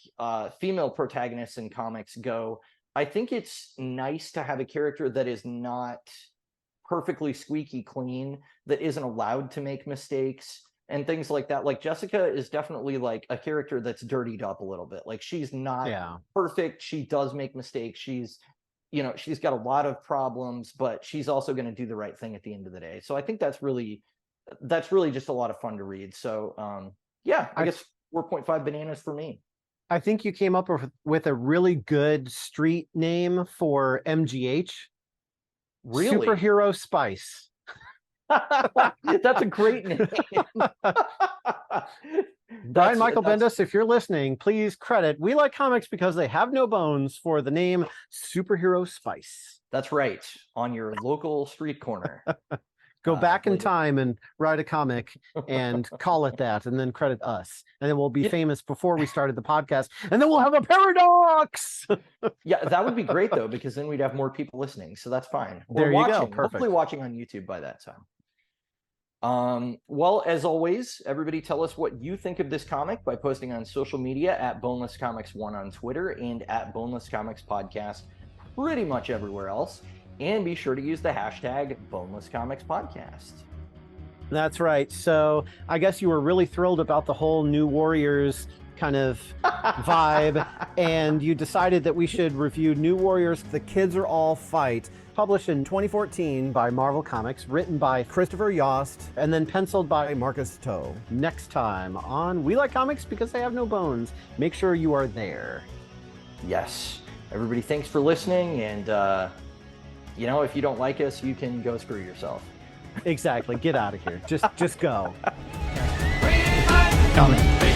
female protagonists in comics go, I think it's nice to have a character that is not perfectly squeaky clean, that isn't allowed to make mistakes and things like that. Like Jessica is definitely like a character that's dirtied up a little bit. Like, she's not perfect. She does make mistakes. She's, you know, she's got a lot of problems, but she's also going to do the right thing at the end of the day. So I think that's really just a lot of fun to read. So yeah, I guess 4.5 bananas for me. I think you came up with a really good street name for MGH. Really? Superhero Spice. That's a great name. Brian Michael Bendis, if you're listening, please credit We Like Comics Because They Have No Bones for the name Superhero Spice. That's right. On your local street corner. Go back in time and write a comic and call it that, and then credit us. And then we'll be famous before we started the podcast. And then we'll have a paradox. Yeah, that would be great, though, because then we'd have more people listening. So that's fine. There you go. Perfect. Hopefully watching on YouTube by that time. Well, as always, everybody tell us what you think of this comic by posting on social media at Boneless Comics 1 on Twitter and at Boneless Comics Podcast pretty much everywhere else. And be sure to use the hashtag Boneless Comics Podcast. That's right. So I guess you were really thrilled about the whole New Warriors kind of vibe, and you decided that we should review New Warriors, The Kids Are All Fight, published in 2014 by Marvel Comics, written by Christopher Yost, and then penciled by Marcus Toe. Next time on We Like Comics Because They Have No Bones. Make sure you are there. Yes. Everybody, thanks for listening, and you know, if you don't like us, you can go screw yourself. Exactly. Get out of here. Just go. Coming.